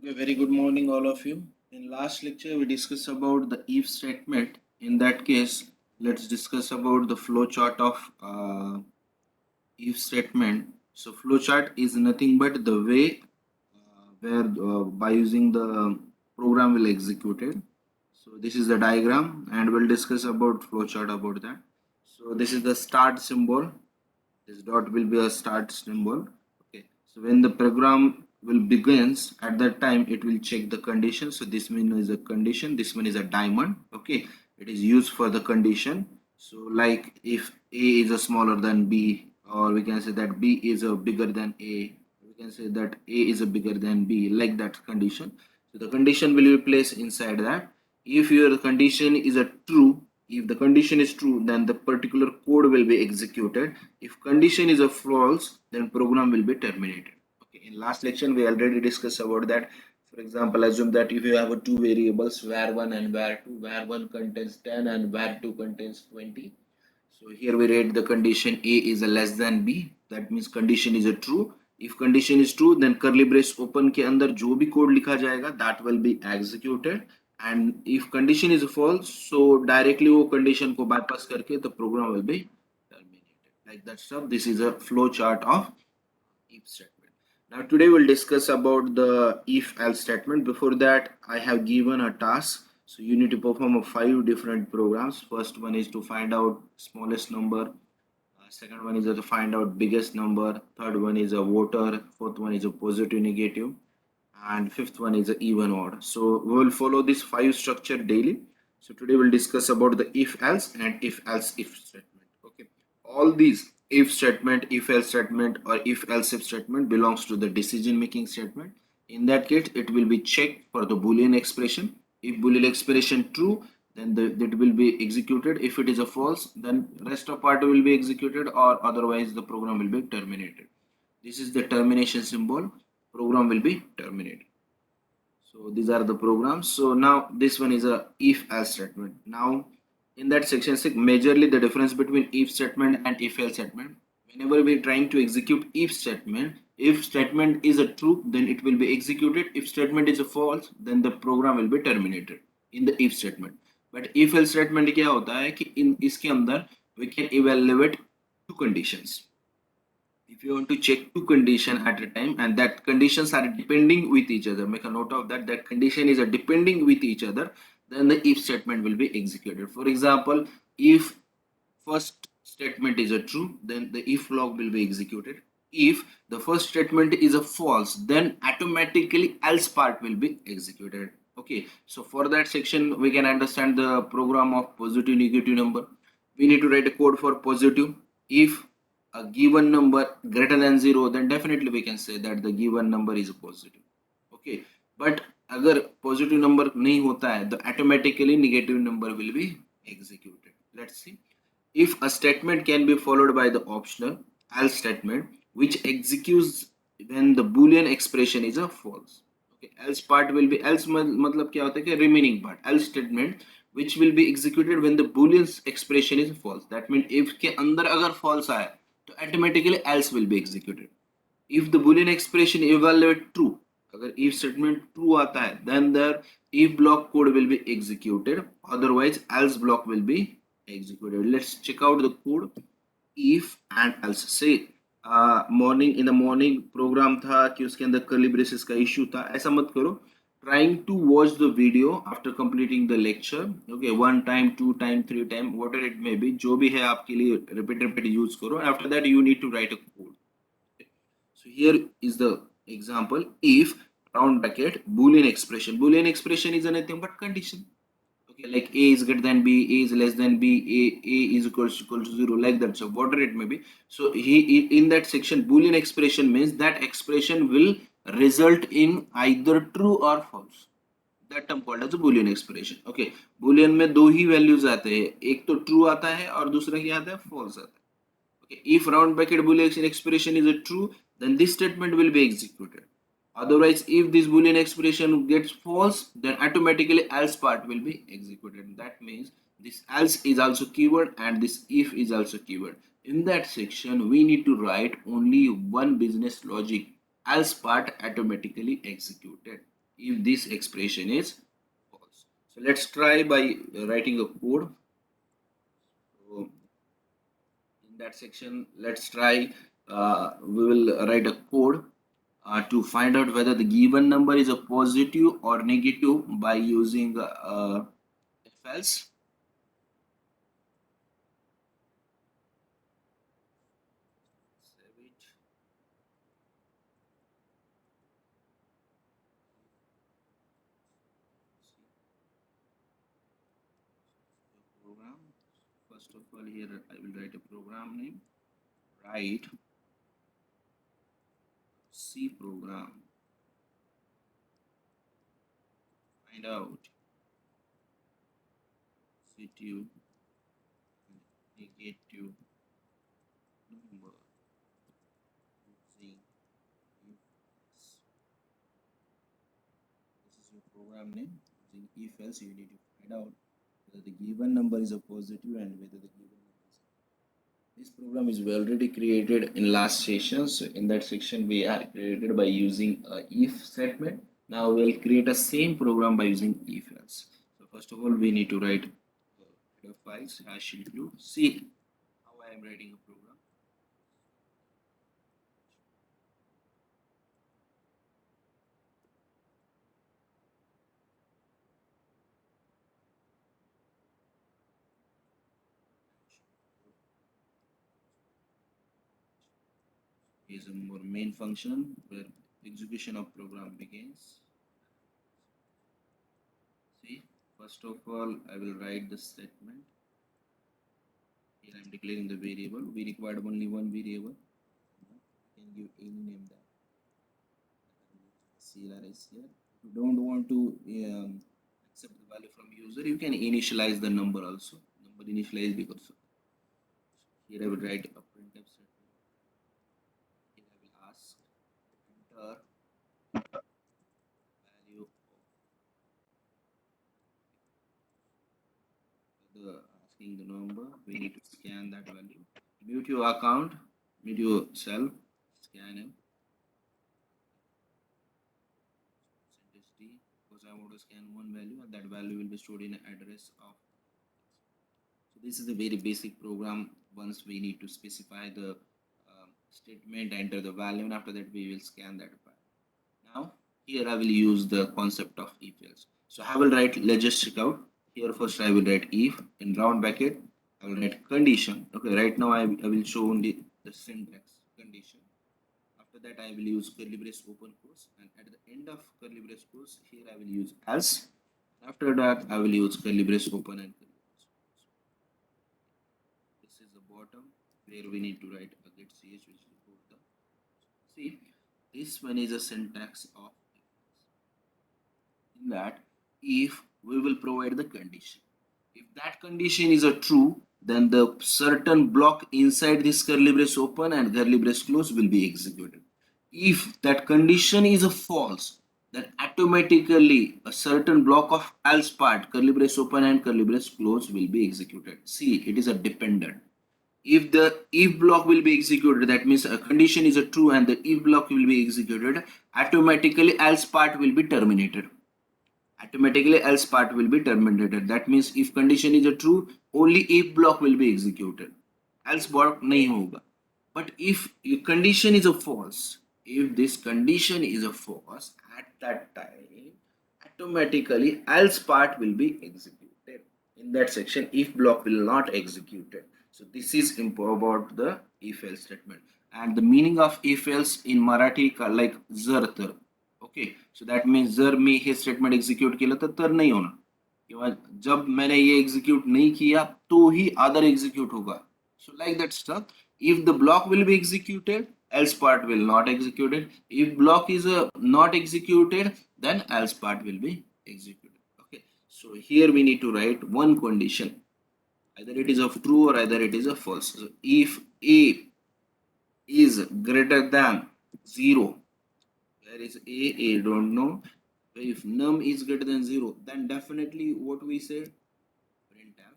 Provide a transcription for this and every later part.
Okay, very good morning, all of you. In last lecture, we discussed about the if statement. In that case, let's discuss about the flowchart of if statement. So, flowchart is nothing but the way where by using the program will execute it. So, this is the diagram, and we'll discuss about flowchart about that. So, this is the start symbol. This dot will be a start symbol. Okay, so when the program will begins, at that time it will check the condition. So this one is a condition, this one is a diamond. Okay, it is used for the condition. So like if a is a smaller than b, or we can say that b is a bigger than a, we can say that a is a bigger than b, like that condition. So the condition will be placed inside that. If your condition is a true, if the condition is true, then the particular code will be executed. If condition is a false, then program will be terminated. Okay, in last lecture we already discussed about that. For example, assume that if you have a two variables var1 and var2, var1 contains 10 and var2 contains 20. So here we read the condition a is a less than b, that means condition is a true. If condition is true, then curly brace open के अंदर जो भी code लिखा जाएगा that will be executed. And if condition is false, so directly वो condition को bypass करके the program will be terminated. Like that stuff. This is a flow chart of if statement. Now today we'll discuss about the if else statement. Before that, I have given a task. So you need to perform a 5 different programs. First one is to find out smallest number. Second one is to find out biggest number. Third one is a voter. Fourth one is a positive negative. And fifth one is a even odd. So we will follow this 5 structure daily. So today we'll discuss about the if else and if else if statement. Okay, all these if statement, if else statement, or if else if statement belongs to the decision making statement. In that case, it will be checked for the boolean expression. If boolean expression true, then that will be executed. If it is a false, then rest of part will be executed, or otherwise the program will be terminated. This is the termination symbol. Program will be terminated. So these are the programs. So now this one is a if else statement. Now in that section 6, majorly the difference between if statement and if else statement. Whenever we are trying to execute if statement is a true, then it will be executed. If statement is a false, then the program will be terminated in the if statement. But if else statement क्या होता है कि इन इसके अंदर we can evaluate two conditions. If you want to check two conditions at a time and that conditions are depending with each other, make a note of that, that condition is a depending with each other, then the if statement will be executed. For example, if first statement is a true, then the if log will be executed. If the first statement is a false, then automatically else part will be executed. Okay, so for that section we can understand the program of positive negative number. We need to write a code for positive. If a given number greater than 0, then definitely we can say that the given number is positive. Okay, but अगर positive number नहीं होता है तो automatically negative number will be executed. Let's see. If a statement can be followed by the optional else statement which executes when the boolean expression is a false. Okay, else part will be else मतलब क्या होता है कि remaining part else statement which will be executed when the boolean expression is false. That means if के अंदर अगर false आया तो automatically else will be executed. If the boolean expression evaluate true, अगर if statement true आता है, then the if block code will be executed, otherwise else block will be executed. Let's check out the code. If and else. Say morning in the morning program था कि उसके अंदर curly braces का issue था, ऐसा मत करो. Trying to watch the video after completing the lecture. Okay, one time, two time, three time, whatever it may be, जो भी है आपके लिए repeat use करो. After that you need to write a code. So here is the example. If round bracket boolean expression. Boolean expression is anything but condition. Okay, like a is greater than b, a is less than b, a is equal to 0, like that. So whatever it may be. So he in that section boolean expression means that expression will result in either true or false. That term called as a boolean expression. Okay, boolean में दो ही values आते हैं, एक तो true आता है और दूसरा क्या आता है, false आता है. Okay, if round bracket boolean expression is a true, then this statement will be executed. Otherwise, if this boolean expression gets false, then automatically else part will be executed. That means this else is also keyword and this if is also keyword. In that section, we need to write only one business logic, else part automatically executed. if this expression is false. So let's try by writing a code. So in that section, let's try. We will write a code to find out whether the given number is a positive or negative by using if else. Save it. Program. First of all, here I will write a program name. Write C program. Find out positive and negative number using if else. This is your program name. Using if else, you need to find out whether the given number is a positive and whether the given number is a. This program is already created in last session. So in that section, we are created by using a if statement. Now we'll create a same program by using if else. So first of all, we need to write header files hash include. See how I am writing a program. Is a more main function where execution of program begins. See, first of all, I will write the statement. Here I am declaring the variable. We required only one variable. You can give any name that. CLR is here. If you don't want to accept the value from user, you can initialize the number also. Number initialize because here I will write a printf statement. Here I will ask enter value of the asking the number. We need to scan that value. Mute your account, mute yourself, scan him. Percentage D because I want to scan one value and that value will be stored in an address of. So this is a very basic program. Once we need to specify the statement, enter the value, and after that we will scan that file. Now here I will use the concept of if else. So I will write, let's just check out. Here first I will write if in round bracket. I will write condition. Okay, right now I will show only the syntax condition. After that I will use curly brace open quotes, and at the end of curly brace quotes here I will use else. After that I will use curly brace open and curly brace close. This is the bottom where we need to write a get ch which is before the. See, this one is a syntax of if else. In that, if we will provide the condition. If that condition is a true, then the certain block inside this curly brace open and curly brace close will be executed. If that condition is a false, then automatically a certain block of else part, curly brace open and curly brace close will be executed. See, it is a dependent. If the if block will be executed, that means a condition is a true and the if block will be executed, automatically else part will be terminated. Automatically else part will be terminated. That means if condition is a true, only if block will be executed, else block nahi hoga. But if your condition is a false, if this condition is a false, at that time automatically else part will be executed. In that section, if block will not executed. So this is about the if else statement. And the meaning of if else in Marathi like जर तर. Okay, so that means जर मी हे statement execute केलं तर नाही होणार, किंवा जब मैंने ये एग्जीक्यूट नहीं किया तो ही अदर एग्जीक्यूट होगा. So like that stuff. If the block will be executed, else part will not executed. If block is not executed, then else part will be executed. Okay, so here we need to write one condition. Either it is of true or either it is a false. So if a is greater than 0, where is a don't know. If num is greater than 0, then definitely what we say, printf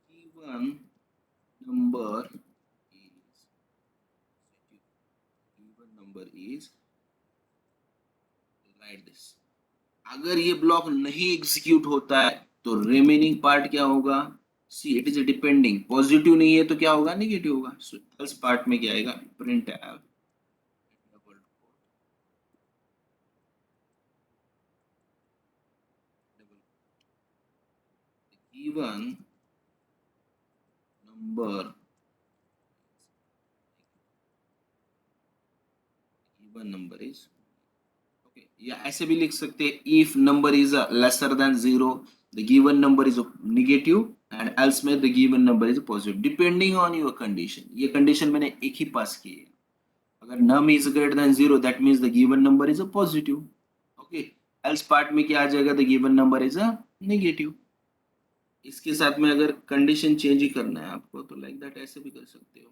the given number is number is like this. अगर ये block नहीं execute होता है तो remaining part क्या होगा? See it is depending, positive नहीं है तो क्या होगा? नेगेटिव होगा. सो एल्स पार्ट में क्या आएगा? Print F given number is okay. या ऐसे भी लिख सकते हैं, if number is lesser than 0 the given number is negative and else में the given number is positive depending on your condition. ये कंडीशन मैंने एक ही पास की है. अगर num is greater than 0 that means the given number is a positive. okay, else part में क्या आ जाएगा? the given number is a negative. इसके साथ में अगर कंडीशन चेंज ही करना है आपको तो लाइक दैट ऐसे भी कर सकते हो.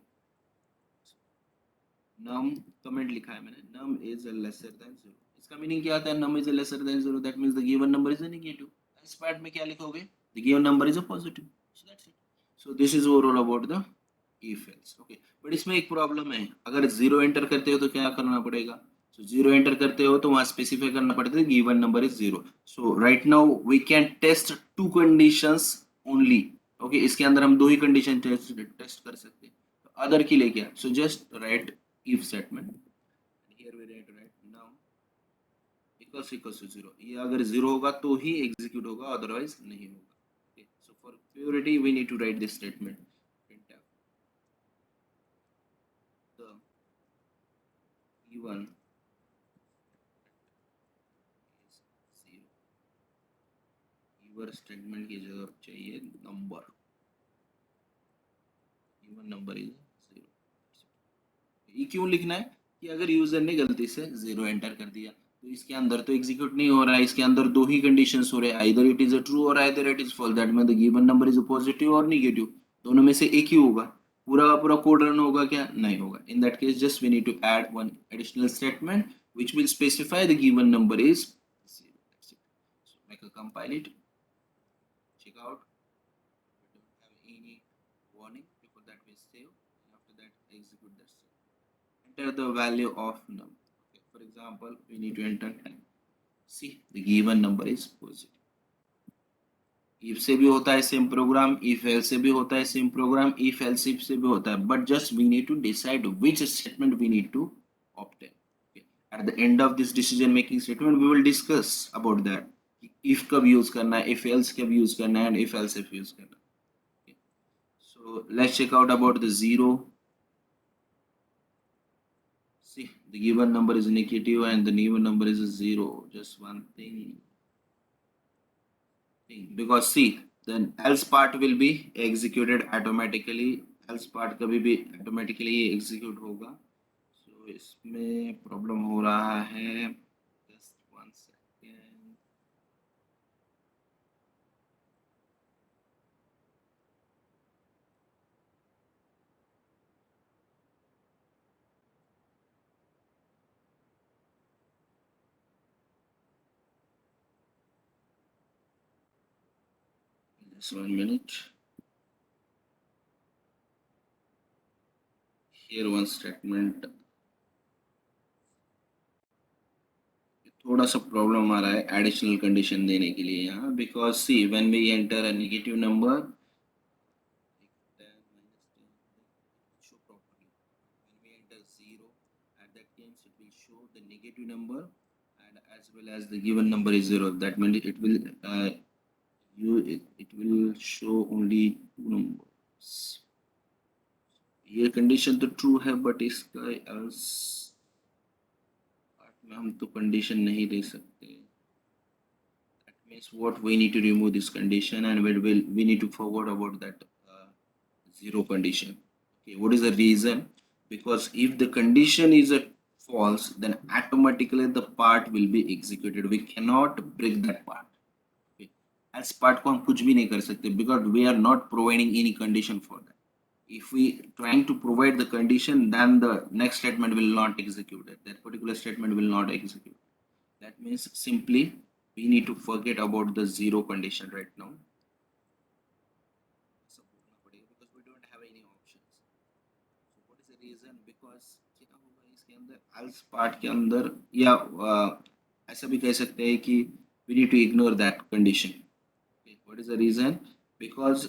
num कमेंट लिखा है मैंने, num is lesser than 0. इसका मीनिंग क्या आता है? num is lesser than 0 that means the given number is a negative. इस पार्ट में क्या लिखोगे? the given number is a positive. So that's it. So this is overall about the if else. Okay, but इसमें एक problem है. अगर 0 enter करते हो तो क्या करना पड़ेगा? So 0 एंटर करते हो तो वहां स्पेसिफाई करना पड़ता है given number is 0. So right now we can test two conditions only. Okay, इसके अंदर हम दो ही कंडीशन टेस्ट कर सकते हैं. अदर के लिए क्या? So just write if statement. Here we write num equals to 0. ये अगर 0 होगा तो ही एग्जीक्यूट होगा, अदरवाइज नहीं होगा. Okay, so for purity we need to write this statement. printf the given is 0. Given statement की जगह चाहिए नंबर. Given number is 0. ये क्यों लिखना है? कि अगर यूजर ने गलती से 0 एंटर कर दिया तो इसके अंदर तो एग्जीक्यूट नहीं हो रहा है. इसके अंदर दो ही कंडीशंस हो रहे हैं, either it is a true और either it is false. That means the given number is a positive और नेगेटिव. दोनों में से एक ही होगा. पूरा का पूरा कोड रन होगा क्या? नहीं होगा. In that case just we need to add one additional statement which will specify the given number is 0. That's it. So make a compile it, check out. We don't have any warning. Before that we save and after that execute that step. Enter the value of num. Okay, for example we need to enter 10. See the given number is positive. if से भी होता है same programme, if else से भी होता है same programme, if else if से भी होता है, but just we need to decide which statement we need to obtain. Okay. At the end of this decision making statement we will discuss about that. if कब use करना है, if else कब use करना है, and if else if use करना है. Okay. So let's check out about the 0. See the given number is negative and the given number is 0. Just one thing, because see then else part will be executed automatically. else part कभी भी automatically execute होगा. so इसमें problem हो रहा है. just one second. just 1 minute. here one statement. थोड़ा सा problem आ रहा है एडिशनल कंडीशन देने के लिए यहाँ, because see when we enter a negative number show properly. When we enter 0 at that case it will show the negative number and as well as the given number is 0. that means it will it will show only two numbers. ये condition तो true है but इसका else में हम तो condition नहीं दे सकते. that means what we need to remove this condition and we need to forward about that 0 condition. Okay, what is the reason? because if the condition is a false then automatically the part will be executed. we cannot break that part. Okay, as part को हम कुछ भी नहीं कर सकते because we are not providing any condition for that. if we trying to provide the condition then the next statement will not execute it. that particular statement will not execute. that means simply we need to forget about the 0 condition right now. because we don't have any options. So what is reason because क्या होगा इसके अंदर else part के अंदर या ऐसा भी कह सकते हैं कि we need to ignore that condition. What is the reason? Because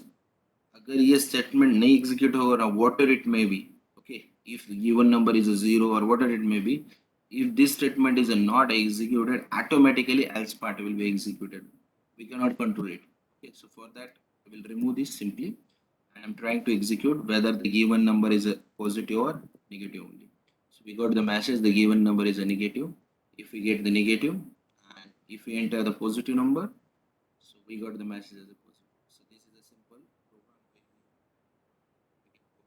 अगर ये स्टेटमेंट नहीं एग्जीक्यूट होगा ना, whatever it may be, okay, if given number is a zero और whatever it may be, if this statement is not executed, automatically else part will be executed. We cannot control it. Okay, so for that I will remove this simply. I am trying to execute whether the given number is a positive or negative only. So we got the message the given number is a negative. If we get the negative and if we enter the positive number, so we got the message as a positive. So this is a simple program where we can go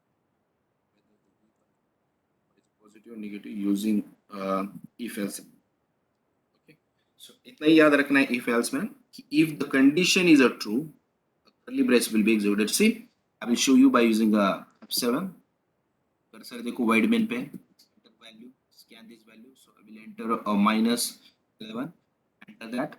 whether the given number is positive or negative using if else. Okay, so इतना ही याद रखना है if else में कि if the condition is a true, curly brace will be executed. See, I will show you by using a F7. Cursor देखो wide main पे, enter value, scan this value, so I will enter a -11, enter that.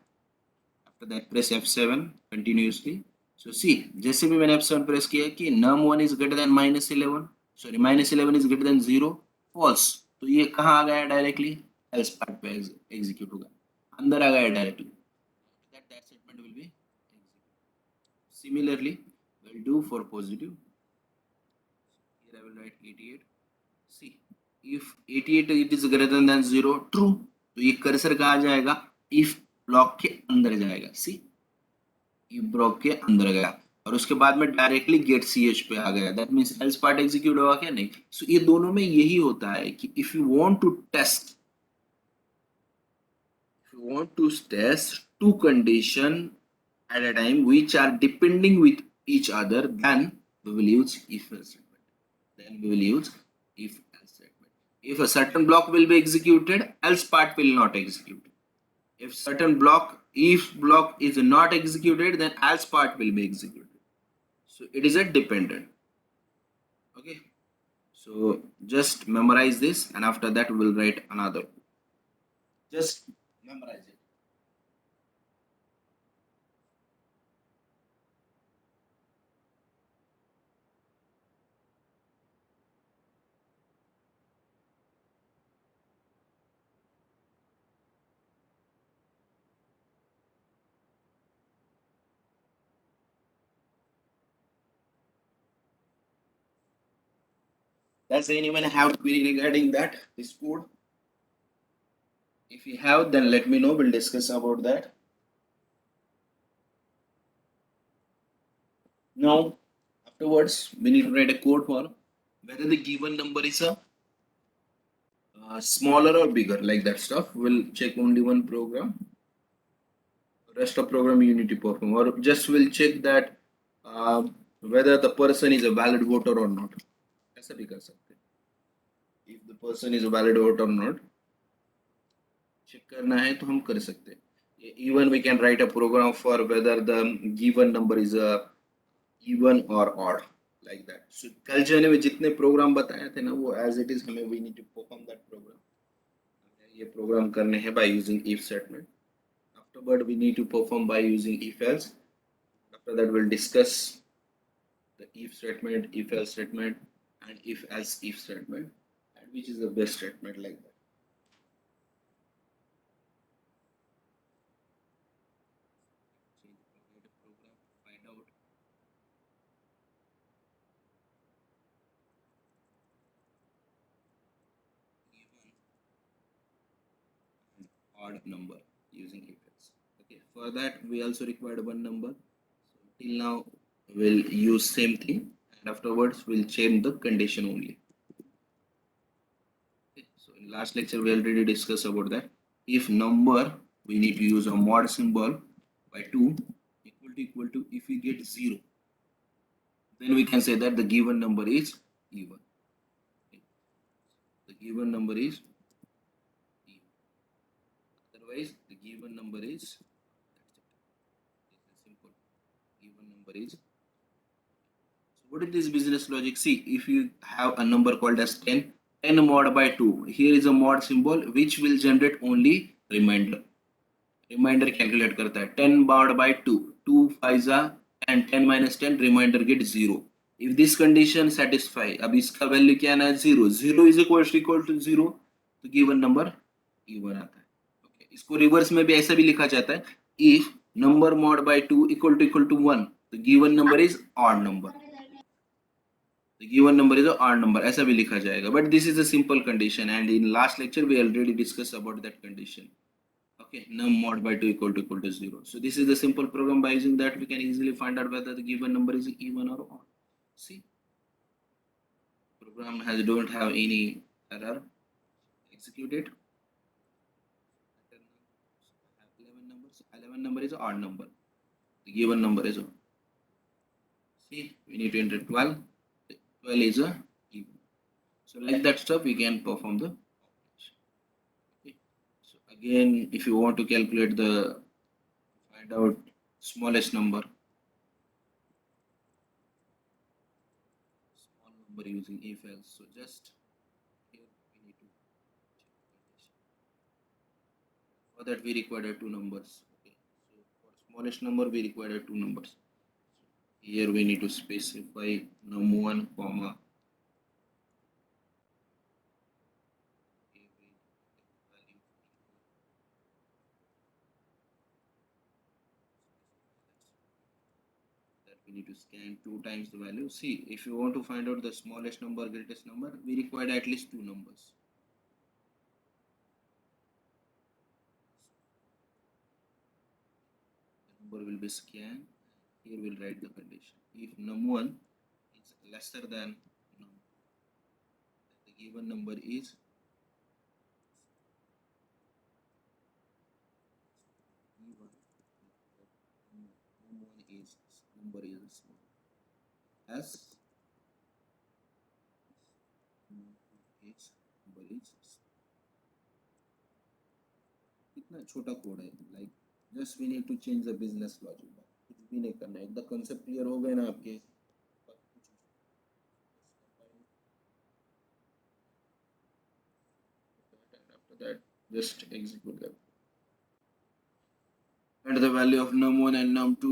After that press F7 continuously. So see, जैसे भी मैंने F7 press किया कि num1 is greater than -11, sorry -11 is greater than 0, false, तो ये कहाँ आ गया डायरेक्टली, else part पे एग्जीक्यूट होगा, अंदर आ गया directly, that statement will be executed. Similarly we'll do for positive. Here I will write 88. See, if 88 it is greater than 0, true, तो ये कर्सर कहाँ जाएगा, if ब्लॉक के अंदर जाएगा. सी, if ब्लॉक के अंदर गया और उसके बाद में डायरेक्टली गेट ch पे आ गया. That means else part execute होगा क्या, नहीं. सो ये दोनों में यही होता है कि if you want to test, if you want to test two condition at a time which are depending with each other, then we will use if else statement. Then we will use if else statement. If a certain block will be executed, else part will not execute. If certain block, if block is not executed, then else part will be executed. So it is a dependent. Okay, so just memorize this and after that we will write another. Just memorize it. Does anyone have query regarding that, this code? If you have, then let me know, we'll discuss about that. Now, afterwards, we need to write a code for whether the given number is a smaller or bigger, like that stuff. We'll check only one program. Rest of program you need to perform, or just we'll check that whether the person is a valid voter or not. ऐसा भी कर सकते हैं. If the person is a valid voter or not, check करना है तो हम कर सकते हैं. Even we can write a program for whether the given number is a even or odd, like that. So कल जाने में जितने प्रोग्राम बताए थे ना, वो as it is हमें we need to perform that program. ये प्रोग्राम करने हैं by using if statement. Afterward we need to perform by using if else. After that we'll discuss the if statement, if else statement, and if else if statement, and which is the best statement, like that. Program, find out even and odd number using if else. Okay, for that we also required one number. So till now we'll use same thing and afterwards we'll change the condition only. Okay, so in last lecture we already discussed about that. If number, we need to use a mod symbol by 2 equal to if we get 0, then we can say that the given number is even. Okay. The given number is even. Otherwise the given number is, that's it. This is simple. Given number is. So what is this business logic? See, if you have a number called as 10, 10 mod by 2, here is a mod symbol which will generate only remainder. Remainder calculate करता है 10 mod by 2, 2 5 जा and 10 minus 10 remainder get 0. If this condition satisfy, अब इसका value क्या आना है, 0, 0 is equal to 0, तो given number even आता है। ओके, इसको रिवर्स में भी ऐसा भी लिखा जाता है, if number mod by 2 equal to 1, तो given number is odd number, the given number is a odd number, ऐसा भी लिखा जाएगा, but this is a simple condition and in last lecture we already discussed about that condition. Okay, num mod by 2 equal to 0. So this is the simple program, by using that we can easily find out whether the given number is even or odd. See, program has don't have any error. Execute it. 11 numbers, 11 number is an odd number, the given number is odd. See, we need to enter 12, 12 is a even. So like that stuff we can perform the operation. Okay. So again, if you want to calculate the, find out smallest number, small number using if else, so just here we need to check the condition. For that we require two numbers. Okay, so for smallest number we require two numbers. Here we need to specify num1 comma that we need to scan two times the value. See, if you want to find out the smallest number, greatest number, we require at least two numbers. The number will be scanned. Here we'll write the condition. If num1 is lesser than num, the given number is num1 is number is small, as num2 is number is small. कितना छोटा code है, like just we need to change the business logic, कुछ भी नहीं करना है, एकदम concept clear हो गए ना आपके, after that just execute them. And the value of num1 and num2,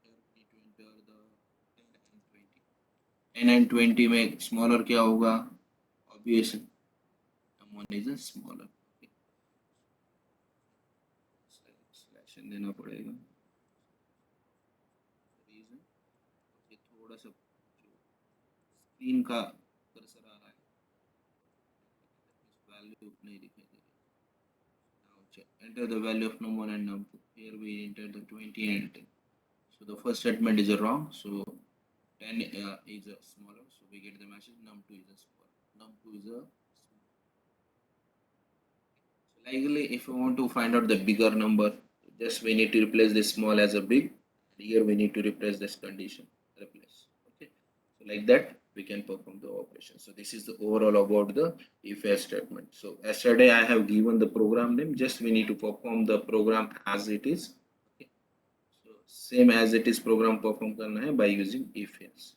here we need to enter the 10 and 20. 10 and 20 में smaller क्या होगा, obvious num1 is a smaller. Slash देना पड़ेगा, रीजन ये थोड़ा सा जो स्क्रीन का कर्सर आ रहा है, वैल्यू नहीं दिखाई दे रही. Now enter the value of num1 and num2. Here we enter the 20 and 10. So the first statement is wrong. So 10 is a smaller. So we get the message num2 is a smaller. Num2 is a smaller. So likely, if we want to find out the bigger number, just we need to replace this small as a big. Here we need to replace this condition. Replace. Okay. So like that we can perform the operation. So this is the overall about the if else statement. So yesterday I have given the program name. Just we need to perform the program as it is. Okay. So same as it is program perform karna hai by using if else.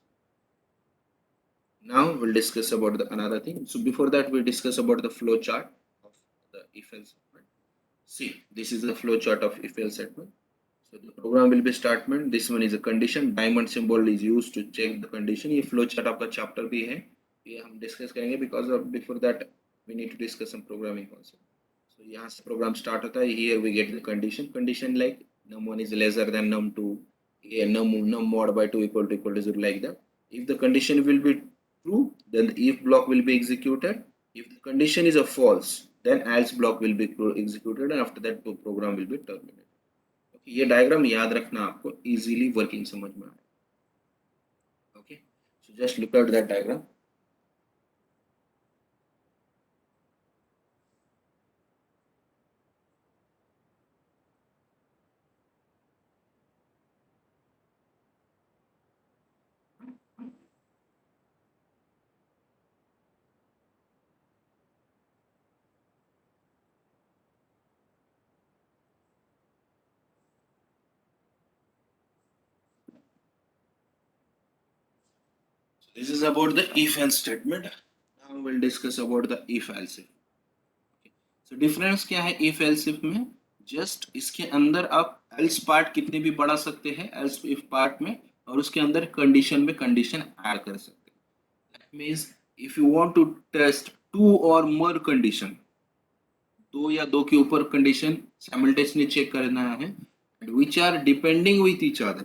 Now we'll discuss about the another thing. So before that we discuss about the flow chart of the if else statement. See, this is the flow chart of if else statement. So the program will be statement. This one is a condition. Diamond symbol is used to check the condition. ये flow chart आपका chapter भी है, ये हम discuss करेंगे, because of before that we need to discuss some programming concept. So यहाँ से program start होता है. Here we get the condition. Condition like num1 is lesser than num2. Here num mod by 2 equal to 0, like that. If the condition will be true, then the if block will be executed. If the condition is a false, then else block will be executed, and after that the program will be terminated. ये diagram याद रखना, आपको easily working समझ में आए. Okay, so just look at that diagram. This is about the if else statement. Now we'll discuss about the if else if. Okay. So difference क्या है if else if में? Just इसके अंदर आप else part कितने भी बढ़ा सकते हैं else if part में, और उसके अंदर कंडीशन में कंडीशन ऐड कर सकते हैं। That means if you want to test two और मोर कंडीशन, दो या दो के ऊपर कंडीशन साइमल्टेनियसली चेक करना है which are depending with each other,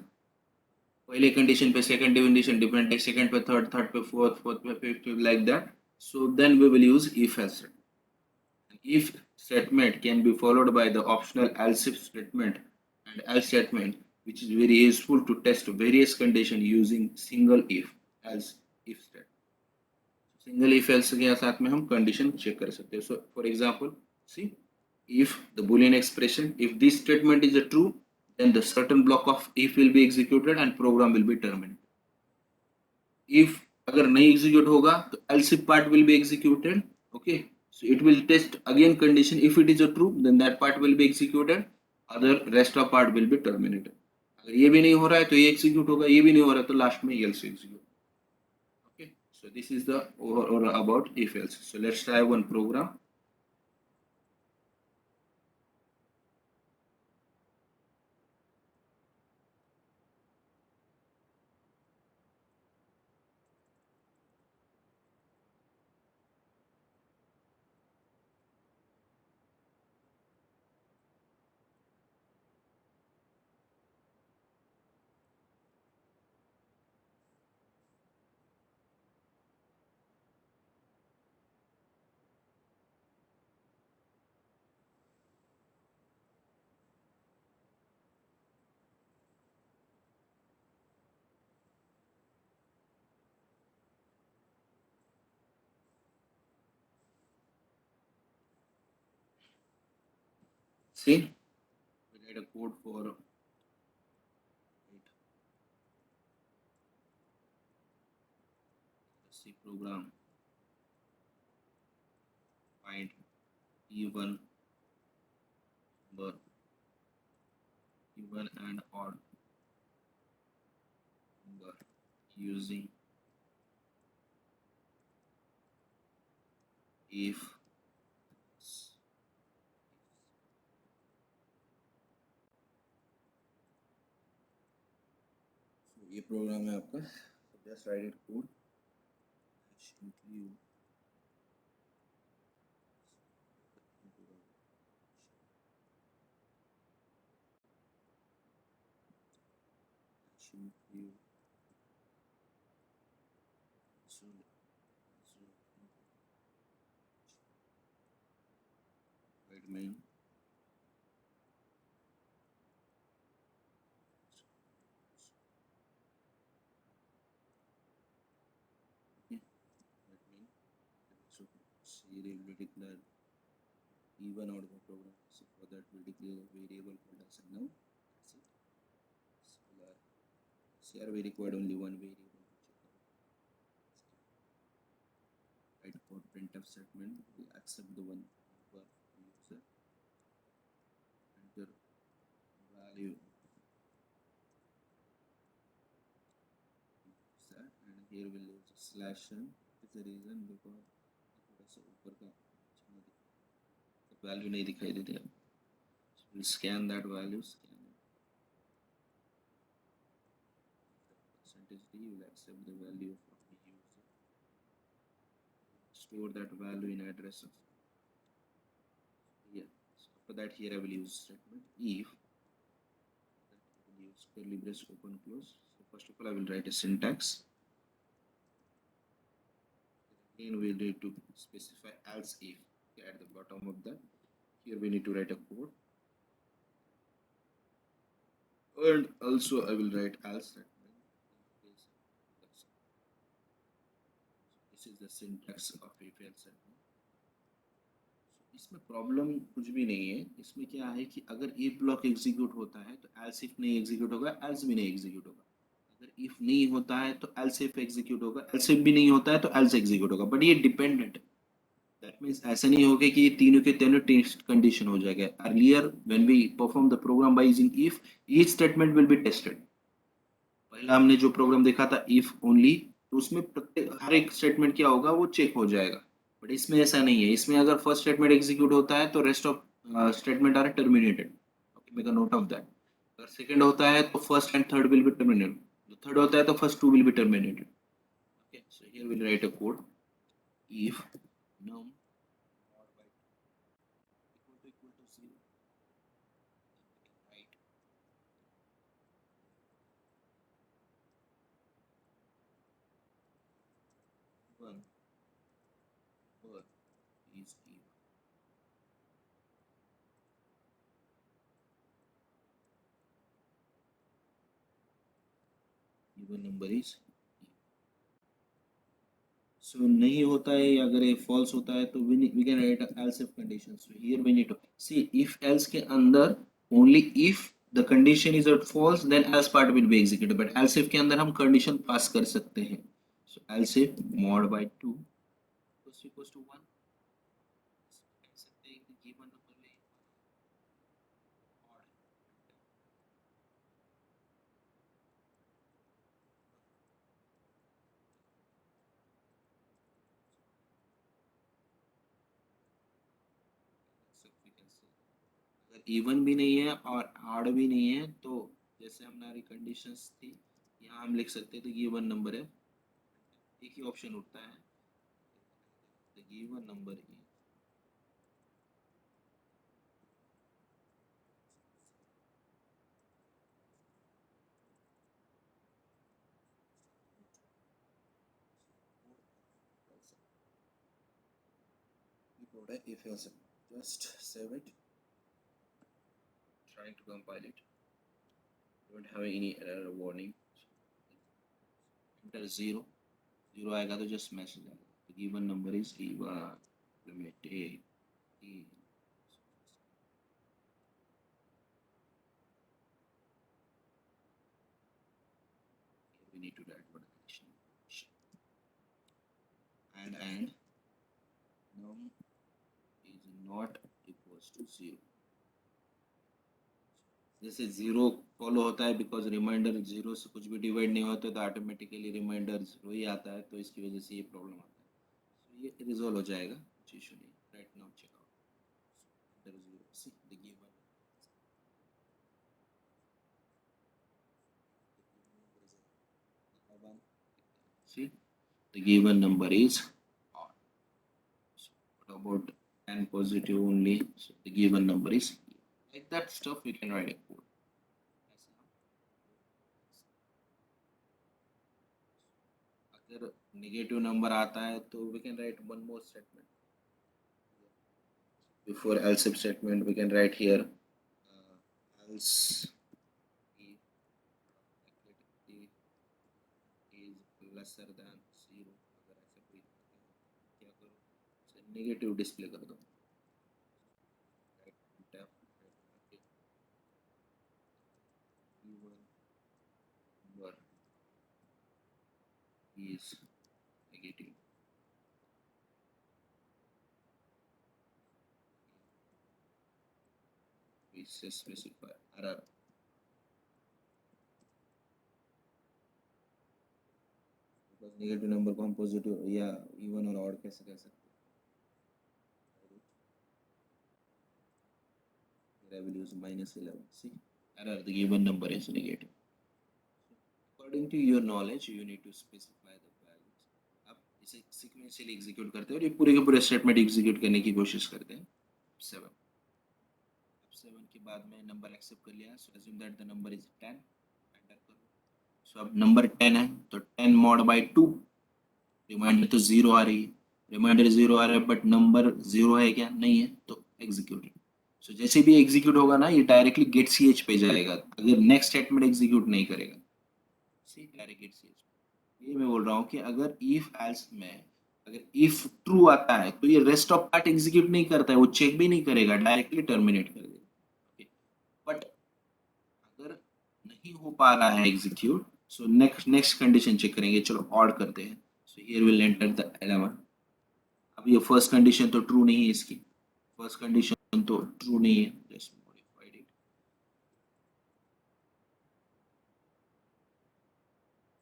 पहले कंडीशन पे सेकंड कंडीशन डिपेंड है, सेकंड पे थर्ड, थर्ड पे फोर्थ, फोर्थ पे fifth, like that, so then we will use if else statement. If statement can be followed by the optional else if statement and else statement, which is very useful to test various conditions using single if else if statement. Single if else के साथ में हम condition check कर सकते हैं. So for example, see, if the boolean expression, if this statement is a true, then the certain block of if will be executed and program will be terminated. If अगर नहीं execute होगा तो else if part will be executed. Okay, so it will test again condition, if it is a true then that part will be executed, other rest of part will be terminated. अगर ये भी नहीं हो रहा है तो ये execute होगा, ये भी नहीं हो रहा है तो last में else execute. Okay, so this is the overall about if else. So let's try one program. See, we write a code for C program. Find even number, even and odd number using if. So ये programme है आपका. Just write it code. Include write main. So here we will declare even out of the program. So for that we declare a variable called as now. That's it. So here we require only one variable to check out. Right, for printf statement we accept the one for user, enter value that, and here we'll use slash n. Is the reason because थोड़ा सा ऊपर का value नहीं दिखाई देते. So we'll scan that value, scan it. Percentage d will accept the value of the user, store that value in address of. Yeah, so after that here I will use statement if, that I will use curly brace open close. So first of all I will write a syntax. Again we need to specify else if. Okay, at the bottom of that, here we need to write a code, and also I will write else statement. This is the syntax of if else statement. इसमें problem कुछ भी नहीं है. इसमें क्या है कि अगर if ब्लॉक एग्जीक्यूट होता है तो else if नहीं एग्जीक्यूट होगा, else भी नहीं एग्जीक्यूट होगा. अगर if नहीं होता है तो else if एग्जीक्यूट होगा, else if भी नहीं होता है तो else एग्जीक्यूट होगा. बट ये डिपेंडेंट है. दैट मीन्स ऐसा नहीं होगा कि ये तीनों के तीनों टेस्ट कंडीशन हो जाएगा. Earlier when we perform the program by using if, each statement will be tested. पहला हमने जो प्रोग्राम देखा था if ओनली, तो उसमें प्रत्येक हर एक स्टेटमेंट क्या होगा वो चेक हो जाएगा. बट इसमें ऐसा नहीं है. इसमें अगर फर्स्ट स्टेटमेंट एग्जीक्यूट होता है तो rest of statement are terminated. Okay, make a note of that. अगर सेकंड होता है तो first and third will be terminated. जो थर्ड होता है तो first two will be terminated. Okay, so here we'll write a code. If num mod by equal to 0, then we can write one word is even. Even number is even. So नहीं होता है या अगर ये false होता है तो we can write a else if condition. So here we need to see if else के अंदर only if the condition is at false then else part will be executed, but else if के अंदर हम condition pass कर सकते हैं. So else if mod by 2 is equals to 1. कह सकते हैं कि given number में odd अगर इवन भी नहीं है और आड भी नहीं है तो जैसे हमारी कंडीशंस थी यहाँ हम लिख सकते थे गिवन नंबर है. एक ही ऑप्शन उठता है, the given number is if else just save it, trying to compile it, don't have any error warning. Enter 0 आएगा तो just message आएगा. The given number is even. Limit a e. We need to write what condition and num is not equals to 0. जैसे 0 follow होता है because reminder 0 से कुछ भी divide नहीं होता तो ऑटोमेटिकली रिमाइंडर 0 ही आता है, तो इसकी वजह से ये प्रॉब्लम आता है. तो ये रिजॉल्व हो जाएगा, कुछ इशू नहीं. Right now check out enter 0. See the given see the given number is odd. So what about 10 positive only? So the given number is like that stuff we can write a code. अगर negative number आता है तो we can write one more statement before else if statement. We can write here else is lesser than 0. अगर ऐसे कोई क्या करो negative display कर दो. Number is negative. We specify error. because negative number को हम पॉजिटिव या इवन और ऑड कैसे कह सकते हैं. I will use -11. See, error, the given number is negative. According to your knowledge, you need to specify the values. अब इसे sequentially execute करते हैं और ये पूरे के पूरे स्टेटमेंट एग्जीक्यूट करने की कोशिश करते हैं. 7. अब 7 के बाद में नंबर एक्सेप्ट कर लिया, so assume that the number is 10. Enter करो. So अब नंबर 10 है तो 10 mod by 2. रिमाइंडर तो 0 आ रही है, रिमाइंडर 0 आ रहा है बट नंबर 0 है क्या, नहीं है, तो एग्जीक्यूट. सो जैसे भी एग्जीक्यूट होगा ना ये डायरेक्टली गेट ch पे जाएगा अगर नेक्स्ट स्टेटमेंट एग्जीक्यूट नहीं करेगा. सी डायरेक्ट गेट ch. ये मैं बोल रहा हूँ कि अगर इफ एल्स में अगर इफ ट्रू आता है तो ये रेस्ट ऑफ पार्ट एग्जीक्यूट नहीं करता है, वो चेक भी नहीं करेगा, डायरेक्टली टर्मिनेट कर देगा. बट अगर नहीं हो पा रहा है execute so next condition check करेंगे. चलो ऑड करते हैं. So here will enter the 11. अब ये फर्स्ट कंडीशन तो ट्रू नहीं है, इसकी फर्स्ट कंडीशन तो ट्रू नहीं है. Just modified it.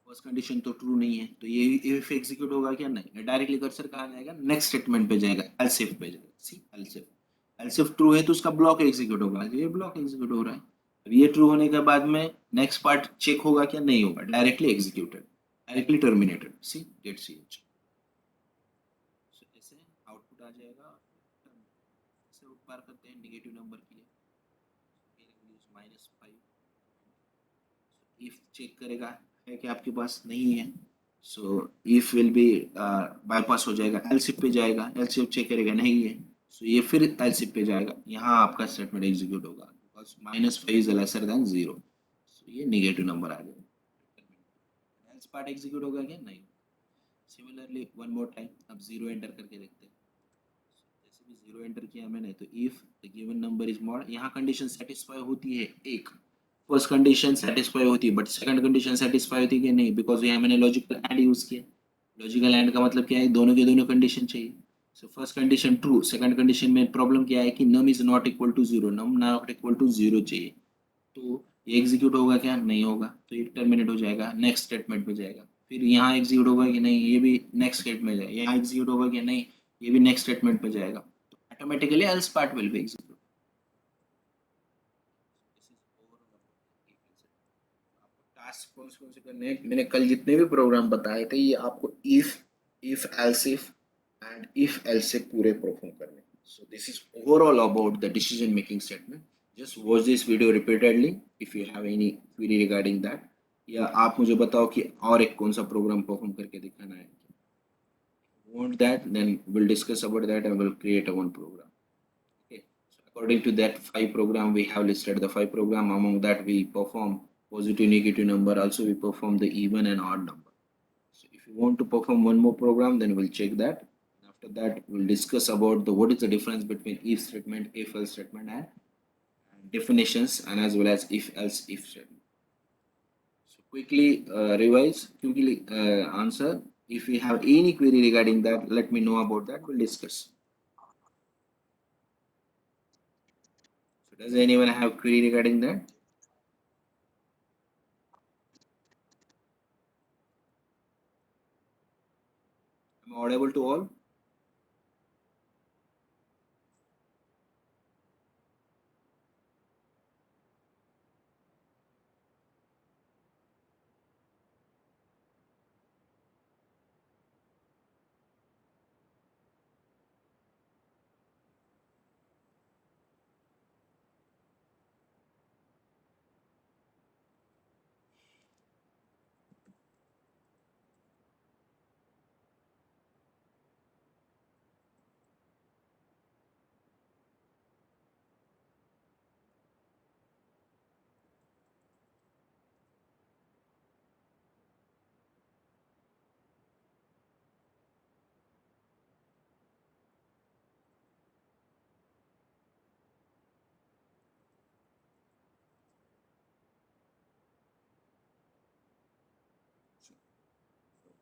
First condition तो ट्रू नहीं है तो ये इफ एग्जीक्यूट होगा क्या, नहीं. डायरेक्टली कर्सर कहाँ जाएगा, नेक्स्ट स्टेटमेंट पे जाएगा, एल्स इफ पे जाएगा. सी एल्स इफ ट्रू है तो उसका ब्लॉक एग्जीक्यूट होगा, ये ब्लॉक एग्जीक्यूट हो रहा है. ये ट्रू होने के बाद में नेक्स्ट पार्ट चेक होगा क्या, नहीं होगा, डायरेक्टली एग्जीक्यूटेड, डायरेक्टली टर्मिनेटेड, सी डेट सी एच। ऐसे आउटपुट आ जाएगा। इसे पार करते हैं नेगेटिव नंबर के लिए, -5। इफ चेक करेगा है कि आपके पास नहीं है, so if will be bypass हो जाएगा, एलसिफ पे जाएगा, एलसिफ चेक करेगा नहीं है, सो ये फिर एलसिफ पे जाएगा, यहाँ आपका स्टेटमेंट एग्जीक्यूट होगा बिकॉज -5 इज लेसर देन 0, सो ये नेगेटिव नंबर आ गया। एल्स पार्ट एग्जीक्यूट होगा क्या, नहीं। सिमिलरली वन मोर टाइम, अब 0 एंटर करके देखते हैं। जैसे भी 0 एंटर किया मैंने, तो if the given number is mod, यहाँ कंडीशन सेटिस्फाई होती है, एक फर्स्ट कंडीशन सेटिस्फाई होती है, बट सेकंड कंडीशन सेटिस्फाई होती है कि नहीं, बिकॉज यहाँ मैंने लॉजिकल एंड यूज किया। लॉजिकल एंड का मतलब क्या है, दोनों के दोनों कंडीशन चाहिए। So first condition true, second condition में प्रॉब्लम क्या है कि num is not equal to 0, num not equal to 0 चाहिए, तो ये एग्जीक्यूट होगा क्या, नहीं होगा, तो ये टर्मिनेट हो जाएगा, नेक्स्ट स्टेटमेंट में जाएगा। फिर यहाँ एग्जीक्यूट होगा कि नहीं, ये भी नेक्स्ट स्टेटमेंट में जाएगा, यहाँ एग्जीक्यूट होगा कि नहीं, ये भी नेक्स्ट स्टेटमेंट में जाएगा, तो automatically else part will be execute. Task कौन से करने हैं, मैंने कल जितने भी प्रोग्राम बताए थे, ये आपको if else if and if else if पूरे परफॉर्म करने हैं। So this is overall about the decision making statement. Just watch this video repeatedly if you have any query regarding that. या आप मुझे बताओ कि और एक कौन सा प्रोग्राम परफॉर्म करके दिखाना है। Want that, then we'll discuss about that and we'll create a one program. Okay. So according to that 5 program, we have listed the 5 program. Among that, we perform positive, negative number. Also, we perform the even and odd number. So if you want to perform one more program, then we'll check that. After that, we'll discuss about the what is the difference between if statement, if else statement, and definitions, and as well as if else if statement. So quickly quickly answer. If you have any query regarding that, let me know about that. We'll discuss. So does anyone have query regarding that? Am I audible to all?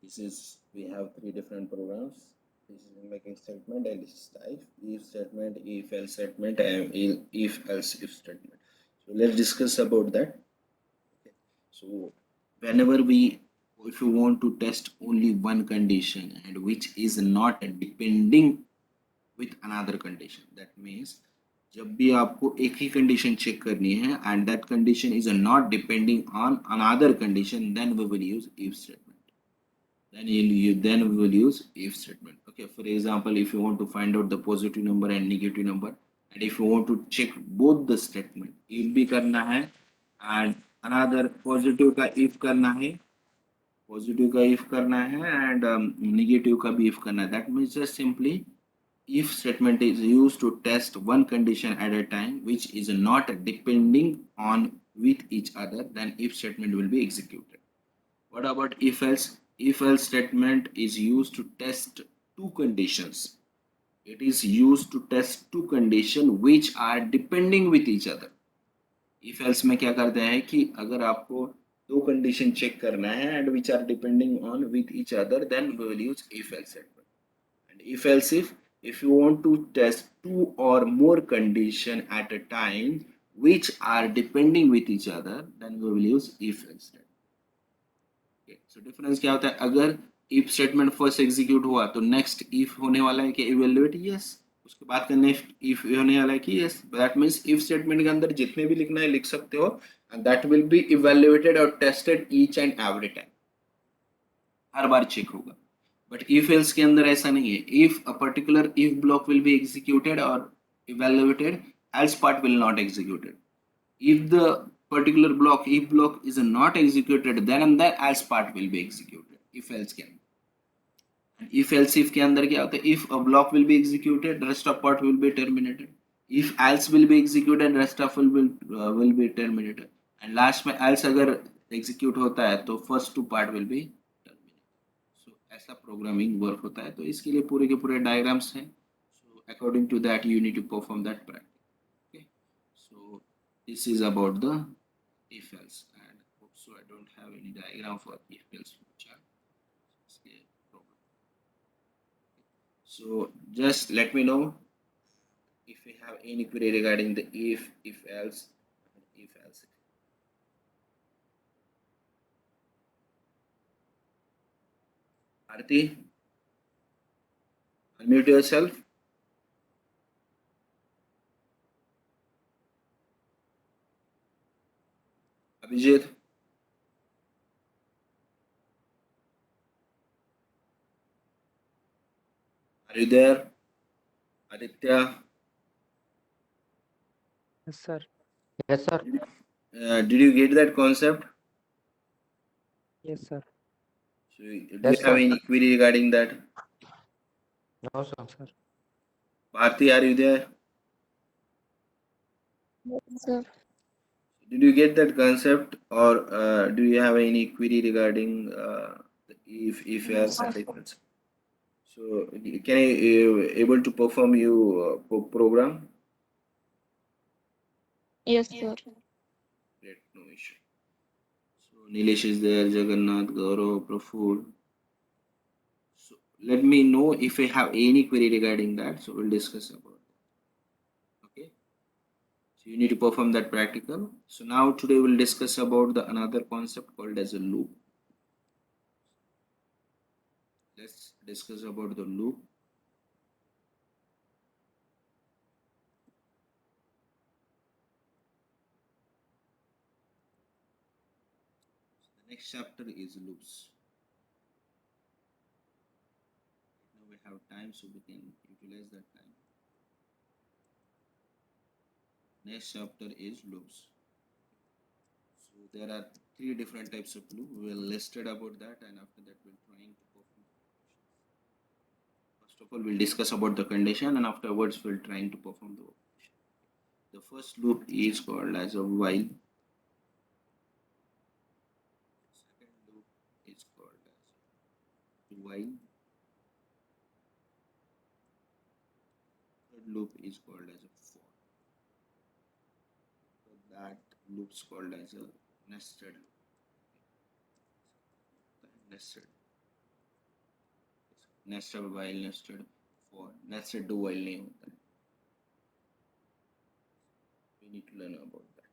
This is, we have 3 different programs. Decision making statement and its type, if statement, if else statement, and if else if statement. So let's discuss about that. Okay. So whenever we, if you want to test only one condition and which is not depending with another condition, that means जब भी आपको एक ही condition check करनी है and that condition is not depending on another condition, then we will use if statement. Then we will use if statement. Okay, for example, if you want to find out the positive number and negative number, and if you want to check both the statement, if भी करना है and another positive का if करना है, positive का if करना है and negative का भी if करना है, that means just simply if statement is used to test one condition at a time which is not depending on with each other, then if statement will be executed. What about if else? If else statement is used to test two conditions. It is used to test two conditions which are depending with each other. If else में क्या करते हैं कि अगर आपको दो condition check करना है and which are depending on with each other, then we will use if else statement. And if else if you want to test two or more condition at a time which are depending with each other, then we will use if else statement. So difference क्या होता है, अगर if statement first execute हुआ तो next if होने वाला है कि इवेल्युएट, यस, उसके बाद करने इफ होने वाला है कि yes, that means if statement के अंदर जितने भी लिखना है लिख सकते हो, and that will be evaluated और tested each and every time, हर बार चेक होगा। बट इफ एल्स के अंदर ऐसा नहीं है, if a particular if block will be executed और evaluated, else part will not executed. if the particular block if block is not executed, then and there else part will be executed if else के अंदर। if else if के अंदर क्या होता है, if a block will be executed, rest of part will be terminated, if else will be executed, rest of will be terminated, and last में else अगर execute होता है तो first two part will be terminated। so ऐसा programming work होता है। तो इसके लिए पूरे के पूरे डायग्राम्स हैं, so according to that you need to perform that practice। okay, so this is about the if else, and hope so I don't have any diagram for if else chart. So just let me know if you have any query regarding the if else, and if else. Arti, unmute yourself. Abhijit, are you there? Aditya, Yes, sir. Yes, sir. did you get that concept? Yes, sir. So do you Yes, have sir. any query regarding that? No, sir. Sir. Bharti, are you there? Yes, sir. Did you get that concept, or do you have any query regarding the if else statements? So can you able to perform you program? Yes, sir. Great, no issue. So Nilesh is there, Jagannath, Gaurav, Praful. So let me know if you have any query regarding that. So we'll discuss about that. Okay. So you need to perform that practical. So now today we'll discuss about the another concept called as a loop. Let's discuss about the loop. The next chapter is loops. Now we have time, so we can utilize that time. Next chapter is loops. So there are three different types of loop. We will listed about that, and after that we'll trying to perform. First of all, we'll discuss about the condition, and afterwards we'll trying to perform the operation. The first loop is called as a while. Second loop is called as while. Third loop is called as a for. So that loop's called as a nested loop. nested while, nested for, nested do while नहीं होता है. We need to learn about that.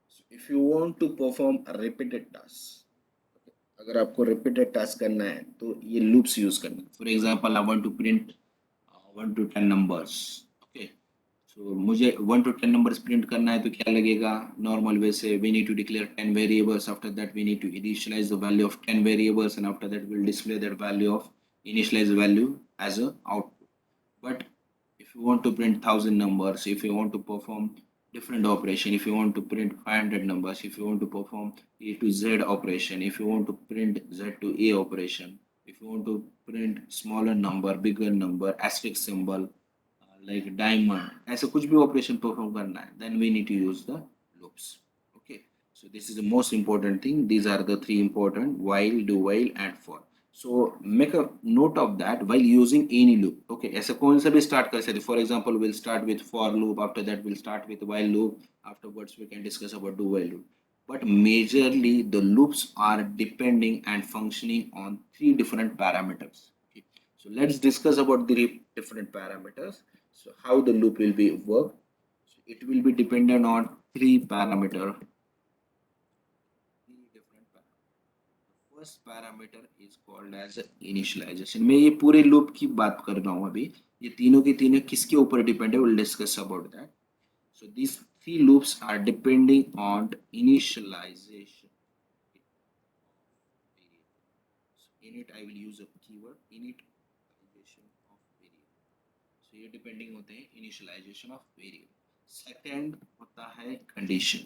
So if you want to perform a repeated task, अगर आपको repeated task करना है तो ये loops use करना है. For example, I want to print 1 to 10 numbers. Okay. So मुझे 1 to 10 numbers print करना है तो क्या लगेगा? Normal way से we need to declare 10 variables. After that we need to initialize the value of 10 variables, and after that we'll display that value of initialized value as a output. But if you want to print 1000 numbers, if you want to perform different operation, if you want to print 500 numbers, if you want to perform A to Z operation, if you want to print Z to A operation, if you want to print smaller number, bigger number, asterisk symbol, like diamond, ऐसा कुछ भी operation perform करना है, then we need to use the loops. Okay, so this is the most important thing. These are the three important: while, do while, and for. So make a note of that while using any loop. Okay, ऐसा कौन सा भी start कर सकते. For example, we'll start with for loop. After that, we'll start with while loop. Afterwards, we can discuss about do while loop. But majorly, the loops are depending and functioning on three different parameters. Okay. So let's discuss about the different parameters. So how the loop will be work. So it will be dependent on three parameter. First parameter is called as initialization. मैं ये पूरे loop की बात कर रहा हूँ अभी. ये तीनों की तीनों किसके ऊपर डिपेंड है, will discuss about that. So these three loops are depending on initialization. So in it I will use a keyword initialization of variable. So ये डिपेंडिंग होते हैं initialization of variable. Second होता है condition.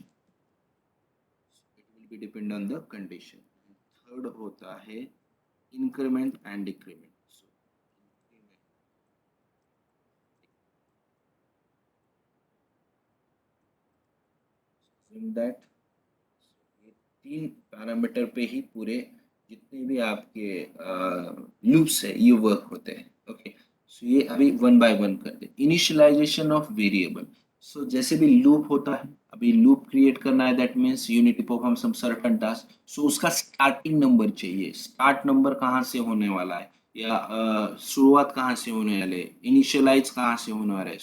So it will be depend on the condition. Third होता है increment and decrement. So increment. Assume that ये तीन parameter पे ही पूरे जितने भी आपके लूप्स है ये वर्क होते हैं. ओके, सो ये अभी वन बाय वन करते हैं. Initialisation of variable. सो जैसे भी लूप होता है, अभी लूप क्रिएट करना है, that means you need to perform some certain task. So उसका स्टार्टिंग नंबर चाहिए. स्टार्ट नंबर कहाँ से होने वाला है, या शुरुआत कहाँ से होने वाले है, इनिशियलाइज कहाँ से होने वाला है.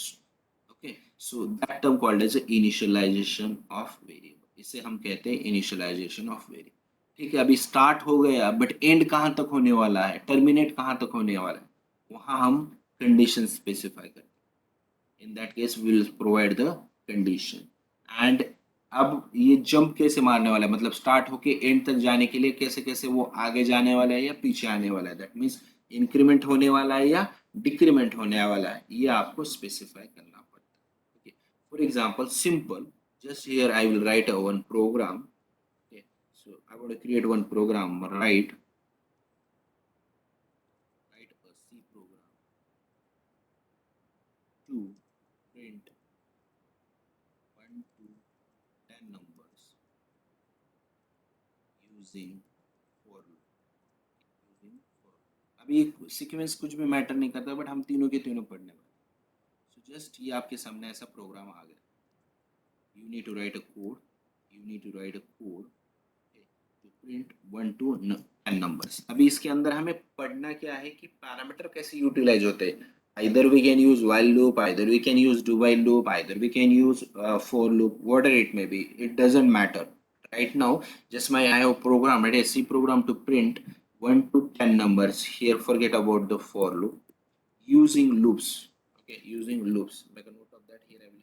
Okay, so that term called as initialization of variable. इसे हम कहते हैं इनिशियलाइजेशन ऑफ वेरिएबल. ठीक है, अभी स्टार्ट हो गया बट एंड कहाँ तक होने वाला है, टर्मिनेट कहाँ तक होने वाला है, वहां हम कंडीशन स्पेसिफाई करते हैं. In that case we will provide the condition. And अब ये जंप कैसे मारने वाला है, मतलब स्टार्ट होके एंड तक जाने के लिए कैसे कैसे वो आगे जाने वाला है या पीछे आने वाला है, दैट मीन्स इंक्रीमेंट होने वाला है या डिक्रीमेंट होने वाला है, ये आपको स्पेसिफाई करना पड़ता है. Okay, for example simple, just here I will write a one program. Okay, so I want to create one program. Write a C program to print 1 to 10 numbers using for loop. अभी sequence कुछ भी matter नहीं करता, but हम तीनों के तीनों पढ़ने वाले. सो जस्ट ये आपके सामने ऐसा प्रोग्राम आ गया. You need to write a code. Okay, to print 1 to 10 numbers. अभी इसके अंदर हमें पढ़ना क्या है कि पैरामीटर कैसे यूटिलाइज होते हैं. Either we can use while loop, either we can use do while loop, either we can use for loop, whatever it may be. It doesn't matter. Right now, just I have programmed a C program to print 1 to 10 numbers. Here, forget about the for loop. Using loops. Okay, using loops. Make a note of that. Here I will use.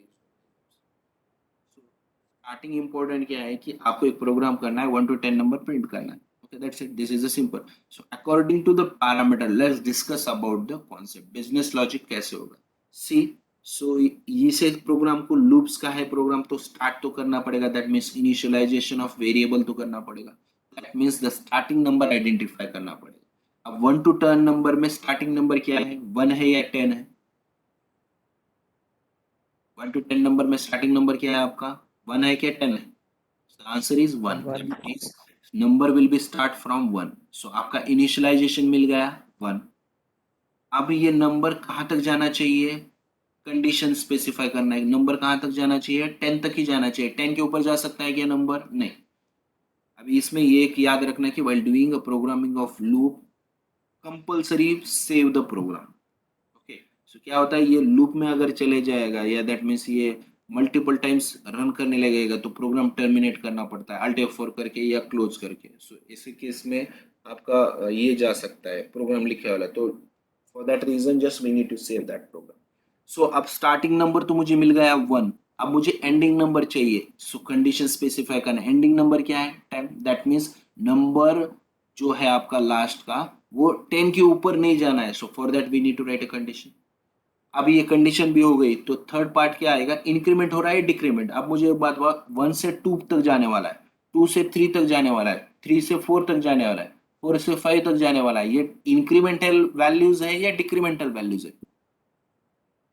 Starting important क्या है कि आपको एक programme करना है, 1 to 10 number print करना है. Okay, that's it. This is a simple. So according to the parameter let's discuss about the concept. Business logic कैसे होगा. सी, सो ये से प्रोग्राम को लूप्स का है प्रोग्राम, तो स्टार्ट तो करना पड़ेगा, that means initialization of variable तो करना पड़ेगा. That means the starting number identify करना पड़ेगा. अब 1 to 10 नंबर में स्टार्टिंग नंबर क्या है, 1 है या 10 है. 1 to 10 नंबर में स्टार्टिंग नंबर क्या है आपका, 1 है क्या 10 है. The answer is 1. One. That means number will be start from 1. So आपका इनिशियलाइजेशन मिल गया 1. अब ये नंबर कहाँ तक जाना चाहिए, कंडीशन स्पेसिफाई करना है. नंबर कहाँ तक जाना चाहिए, 10 तक ही जाना चाहिए. 10 के ऊपर जा सकता है क्या नंबर, नहीं. अभी इसमें ये एक याद रखना कि while doing a programming of loop compulsory save the program. Okay, so क्या होता है, ये लूप में अगर चले जाएगा या दैट मीन्स ये मल्टीपल टाइम्स रन करने लगेगा तो प्रोग्राम टर्मिनेट करना पड़ता है Alt F4 करके या क्लोज करके. सो इसी केस में आपका ये जा सकता है प्रोग्राम लिखे वाला, तो for that reason just we need to save that program. So अब स्टार्टिंग नंबर तो मुझे मिल गया 1. अब मुझे एंडिंग नंबर चाहिए. सो कंडीशन स्पेसिफाई करना. एंडिंग नंबर क्या है, 10. दैट मीन्स नंबर जो है आपका लास्ट का वो 10 के ऊपर नहीं जाना है. So for that we need to write a condition. अब ये कंडीशन भी हो गई, तो थर्ड पार्ट क्या आएगा, इंक्रीमेंट हो रहा है डिक्रीमेंट. अब मुझे एक बात, 1 से 2 तक जाने वाला है, 2 से 3 तक जाने वाला है, 3 से 4 तक जाने वाला है, 4 से 5 तक जाने वाला है. ये इंक्रीमेंटल वैल्यूज है या डिक्रीमेंटल वैल्यूज है,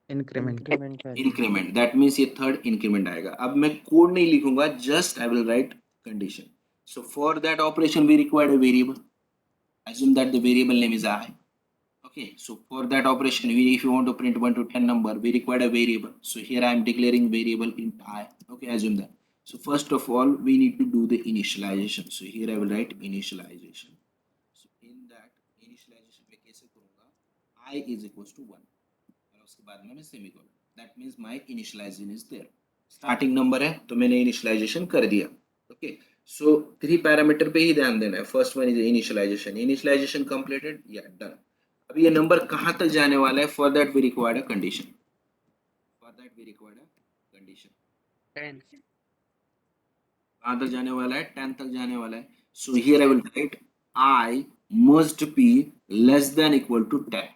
Increment. इंक्रीमेंट. दैट मीन्स ये थर्ड इंक्रीमेंट आएगा. अब मैं कोड नहीं लिखूंगा, just I will write condition. So for that operation we required a variable. assume that the variable name is I. Okay, so for that operation, if you want to print 1 to 10 number, we require a variable. So here I am declaring variable int I. Okay, assume that. So first of all, we need to do the initialization. So here I will write initialization. So in that initialization में कैसे करूँगा, I is equals to 1. और उसके बाद में मैं semicolon. That means my initialization is there. Starting number है तो मैंने initialization कर दिया. Okay. So 3 पैरामीटर पे ही ध्यान देना है. First one is initialization. Initialization completed, या डन. अब ये नंबर कहाँ तक जाने वाला है? For that we required a condition, for that we required a condition. 10. कहाँ तक जाने वाला है? 10 तक जाने वाला है। So here I will right I must be less than equal to 10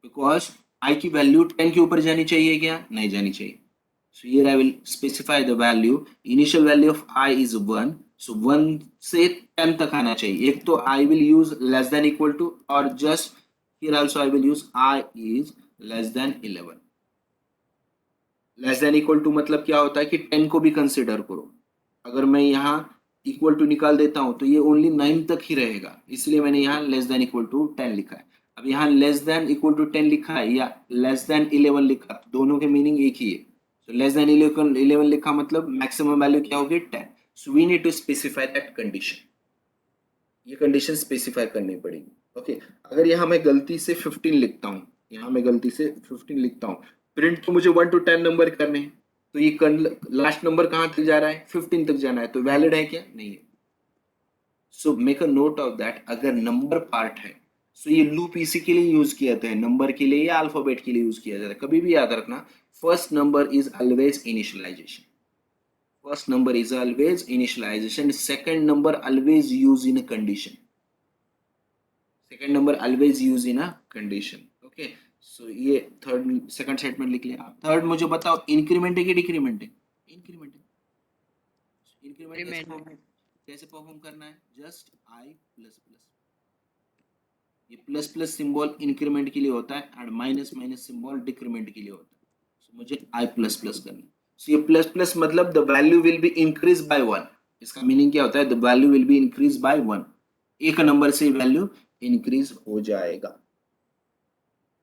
because I की वैल्यू 10 के ऊपर जानी चाहिए क्या? नहीं जानी चाहिए। So here I will specify the value. Initial value of I is 1. So 1 से 10 तक आना चाहिए। एक तो I will use less than equal to और just here also I will use I is less than 11. Less than equal to मतलब क्या होता है कि 10 को भी कंसिडर करो। अगर मैं यहाँ इक्वल टू निकाल देता हूँ तो ये ओनली 9 तक ही रहेगा, इसलिए मैंने यहाँ लेस देन इक्वल टू 10 लिखा है। अब यहाँ लेस देन इक्वल टू 10 लिखा है या लेस देन 11 लिखा, दोनों के मीनिंग एक ही है। सो लेस देन 11 लिखा मतलब मैक्सिमम वैल्यू क्या होगी? 10। So we need to specify that condition, ये कंडीशन स्पेसिफाई करनी पड़ेगी। ओके, अगर यहाँ मैं गलती से 15 लिखता हूँ, यहाँ मैं गलती से 15 लिखता हूँ, प्रिंट तो मुझे 1 to 10 नंबर करने हैं, तो ये लास्ट नंबर कहाँ तक जा रहा है? 15 तक जाना है, तो वैलिड है क्या? नहीं है। सो make a note of that, अगर नंबर पार्ट है सो ये लूप इसी के लिए यूज किया जाता है, नंबर के लिए या अल्फाबेट के लिए यूज किया जाता है। कभी भी याद रखना, first number is always initialization, first number is always initialization, second number always use in a condition, second number always use in a condition। okay, so ये थर्ड सेकंड स्टेटमेंट लिख लिया। थर्ड मुझे बताओ, इंक्रीमेंट है कि decrement है? Increment है। Increment कैसे परफॉर्म करना है? जस्ट आई प्लस प्लस, ये प्लस प्लस सिंबल इंक्रीमेंट के लिए होता है और माइनस माइनस सिंबल डिक्रीमेंट के लिए होता है। so, मुझे आई प्लस प्लस करना है। so, ये प्लस प्लस मतलब the value will be increase by 1। इसका मीनिंग क्या होता है? The value will be increase by 1, एक नंबर से वैल्यू इंक्रीज हो जाएगा।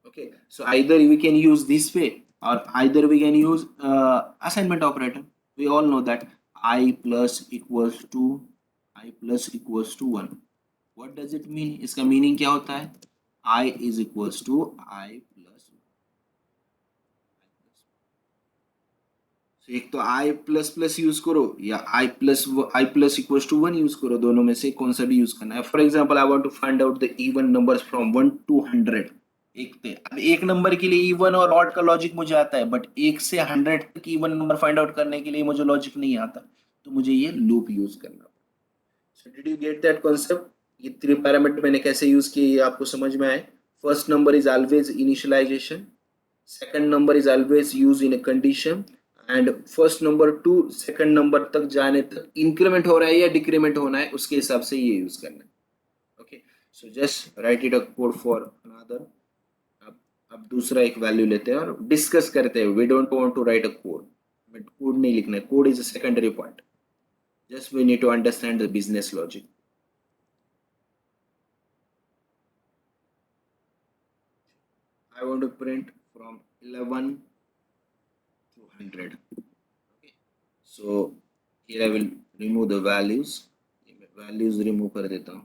okay, so either we can use this way or either we can use assignment operator। we all know that I plus equals to 1। what does it mean? इसका meaning क्या होता है? I is equals to I plus 1। so, एक तो I plus plus use करो या I plus equals to 1 use करो, दोनों में से कौन सा भी यूज करना है। For example, I want to find out the even numbers from 1 to 100। एक थे, अब एक नंबर के लिए इवन और ऑड का लॉजिक मुझे आता है, बट 1 से 100 तक इवन नंबर फाइंड आउट करने के लिए मुझे लॉजिक नहीं आता, तो मुझे ये लूप यूज करना। So did you get that concept? ये 3 पैरामीटर मैंने कैसे यूज किए ये आपको समझ में आए? First number is always initialization, second number is always use in a condition, and first number to second number तक जाने तक इंक्रीमेंट हो रहा है या डिक्रीमेंट होना है, उसके हिसाब से ये यूज करना है। Okay, so just right it a code for another. अब दूसरा एक वैल्यू लेते हैं और डिस्कस करते हैं। We don't want to write a code, but code नहीं लिखना है, code is a secondary point, just we need to understand the business logic. I want to print from 11 to 100। okay, so here I will remove the values, values remove कर देता हूँ।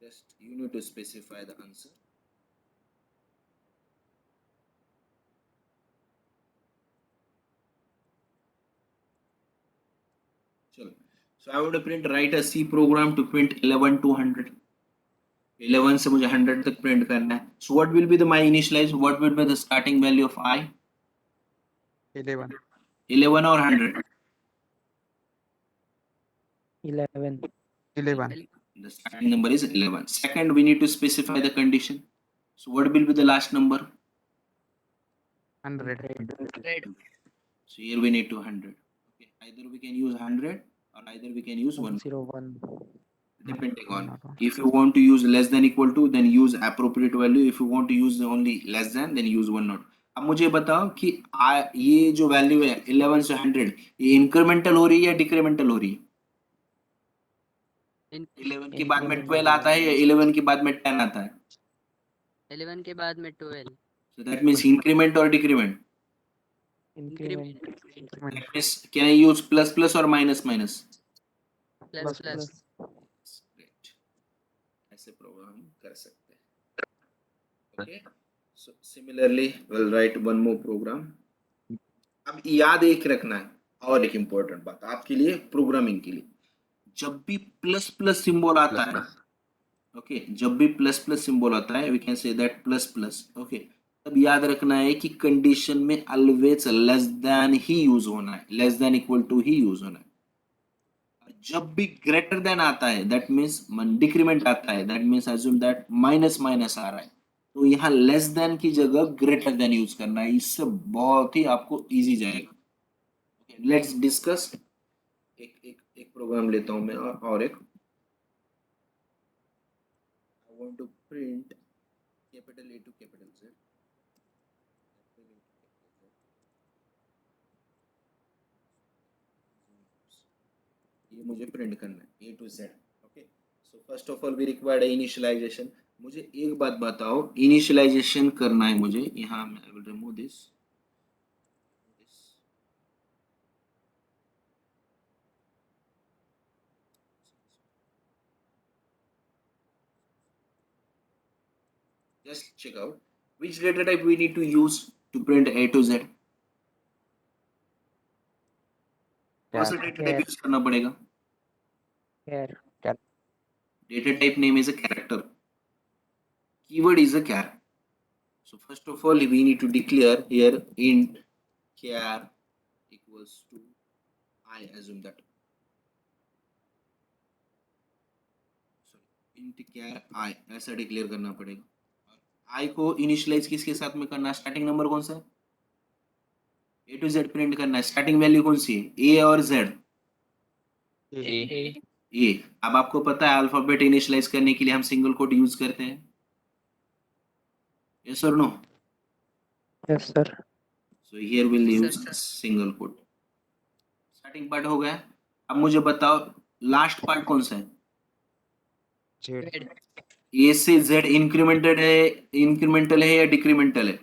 just you need to specify the answer। चलो, so I want to print, write a C program to print 11 to 100। 11 से मुझे 100 तक print करना है। so what will be the my initialize, what will be the starting value of I? 11. 11 और 100? 11. 11. the starting number is 11। second we need to specify the condition, so what will be the last number? 100. so here we need to 100। okay, either we can use 100 or either we can use 1, 101. depending on, Not one. if you want to use less than equal to then use appropriate value, if you want to use only less than then use 1 not। अब मुझे बताओ कि ये जो value है 11 से 100, ये incremental हो रही है या डिक्रीमेंटल हो रही है? 11 के बाद में 12 आता है या 11 के बाद में 10 आता है? 11 के बाद में 12। so that means increment or decrement? Increment. that means can I use plus plus or minus minus? Plus plus. Great, ऐसे प्रोग्राम कर सकते हैं। okay, so similarly we'll write one more program। अब याद एक रखना है और एक इम्पोर्टेंट बात आपके लिए, प्रोग्रामिंग के लिए, जब भी प्लस प्लस सिंबल आता है, ओके, जब भी प्लस प्लस सिंबल आता है we can say that plus plus, okay, तब याद रखना है कि कंडीशन में ऑलवेज लेस देन ही यूज होना है, लेस देन इक्वल टू ही यूज होना है। जब भी ग्रेटर देन आता है दैट मीन्स डिक्रीमेंट आता है, that means assume that minus minus आ रहा है, तो यहाँ लेस देन की जगह ग्रेटर देन यूज करना है, इससे बहुत ही आपको इजी जाएगा। Let's discuss. एक प्रोग्राम लेता हूं मैं और एक I want to print capital A to capital Z, ये मुझे प्रिंट करना है A to Z. Okay, so first of all we required initialization. मुझे एक बात बताओ, इनिशियलाइजेशन करना है मुझे, यहाँ मैं I will remove this, just check out which data type we need to use to print A to Z। कौन सा डेटा टाइप यूज करना पड़ेगा? char, Data type name is a character, keyword is a char, so first of all we need to declare here int char equals to I, assume that, sorry, int char I ऐसा declare करना पड़ेगा। I को initialise किसके साथ में करना है? Starting number कौन सा है? ए टू जेड प्रिंट करना है, स्टार्टिंग वैल्यू कौन सी है? ए और जेड? ए। अब आपको पता है अल्फाबेट इनिशियलाइज करने के लिए हम सिंगल कोट यूज करते हैं, यस और no? yes sir, so here will use single quote. Starting part हो गया। अब मुझे बताओ लास्ट पार्ट कौन सा है? जेड ए से जेड इंक्रीमेंटल है या डिक्रीमेंटल है?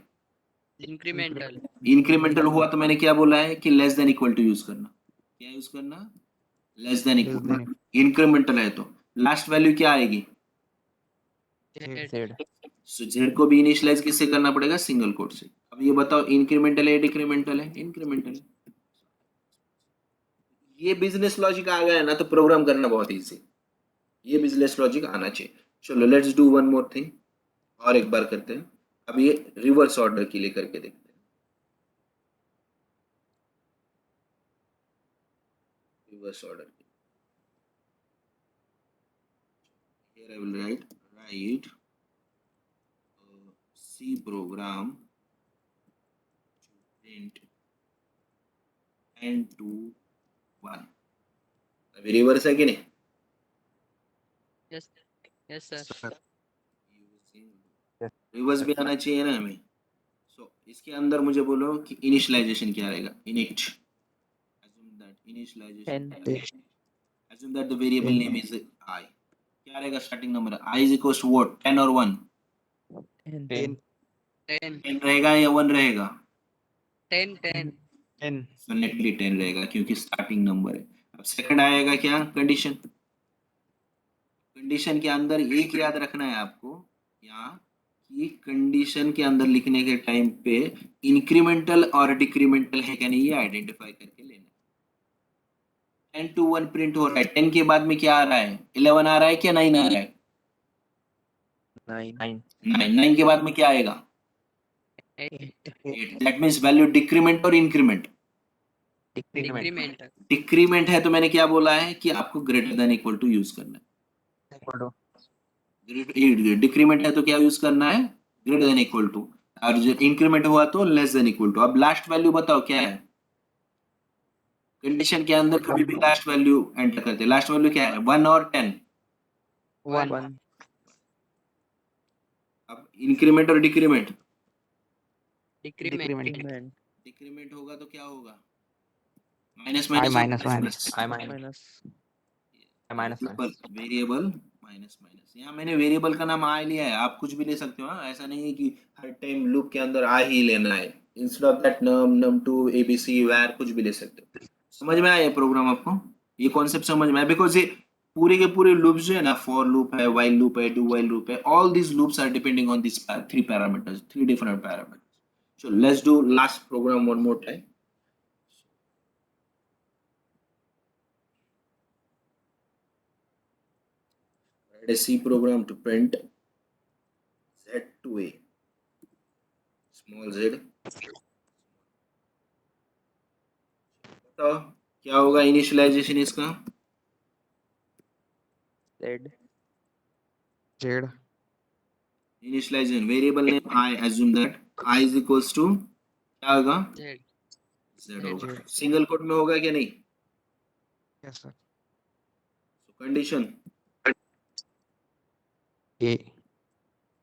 इंक्रीमेंटल। इंक्रीमेंटल हुआ तो मैंने क्या बोला है कि less than equal to use करना। क्या यूज करना? Less than equal. इंक्रीमेंटल है तो लास्ट वैल्यू क्या आएगी? जेड। सो जेड को भी इनिशियलाइज किससे करना पड़ेगा? सिंगल कोट से। अब ये बताओ इंक्रीमेंटल है डिक्रीमेंटल है? इंक्रीमेंटल है। ये बिजनेस लॉजिक आ गया है ना तो प्रोग्राम करना बहुत इजी। ये बिजनेस लॉजिक आना चाहिए। चलो let's do one more thing, और एक बार करते हैं। अब ये रिवर्स ऑर्डर के लिए करके देखते हैं। Reverse order here I will write C program to print n to 1। अभी रिवर्स है कि नहीं? Yes yes sir. रिवर्स भी आना चाहिए ना हमें। सो इसके अंदर मुझे बोलो कि इनिशियलाइजेशन क्या रहेगा? Init. assume that initialization assume that the variable name is I। क्या रहेगा starting number? I is equals to what? 10 और 1? 10, 10 रहेगा या 1 रहेगा? 10 10 डेफिनेटली 10 रहेगा क्योंकि स्टार्टिंग नंबर है। अब सेकंड आएगा क्या? कंडीशन। कंडीशन के अंदर एक याद रखना है आपको यहाँ कि कंडीशन के अंदर लिखने के टाइम पे इंक्रीमेंटल और डिक्रीमेंटल है क्या नहीं ये आइडेंटिफाई करके लेना है। 10 to 1 प्रिंट हो रहा है, 10 के बाद में क्या आ रहा है? 11 आ रहा है क्या 9 आ रहा है? 9 के बाद में क्या आएगा? 8 8। दैट मीन्स वैल्यू डिक्रीमेंट और इंक्रीमेंट? डिक्रीमेंट। डिक्रीमेंट है तो मैंने क्या बोला है कि आपको greater than equal to use करना है। डिक्रीमेंट है तो क्या यूज करना है? Greater than equal to. और जो इंक्रीमेंट हुआ तो लेस देन इक्वल टू। अब लास्ट वैल्यू बताओ क्या है? कंडीशन के अंदर कभी भी लास्ट वैल्यू एंटर करते हैं। लास्ट वैल्यू क्या है? 1 और 10? 1, अब इंक्रीमेंट और डिक्रीमेंट? डिक्रीमेंट। increment, डिक्रीमेंट होगा तो क्या होगा? Minus I minus minus minus, variable minus minus. यहाँ मैंने वेरिएबल का नाम आई लिया है, आप कुछ भी ले सकते हो। हाँ, ऐसा नहीं है कि हर टाइम लूप के अंदर आ ही लेना है। Instead of that num2 abc var कुछ भी ले सकते हो। समझ में आया प्रोग्राम आपको? ये कॉन्सेप्ट समझ में आया? बिकॉज ये पूरे के पूरे लूप्स जो है ना, फॉर लूप है, व्हाइल लूप है, डू व्हाइल लूप है, all this loops are depending on this three parameters, three different parameters. So let's do last program one more time. write a C program to print Z to A, small z. बताओ क्या होगा initialisation इसका? Z. Z. Initialization variable name I, assume that I is equals to क्या होगा? Z. Z होगा. Z. Single quote में होगा क्या नहीं? Yes, sir. So condition A.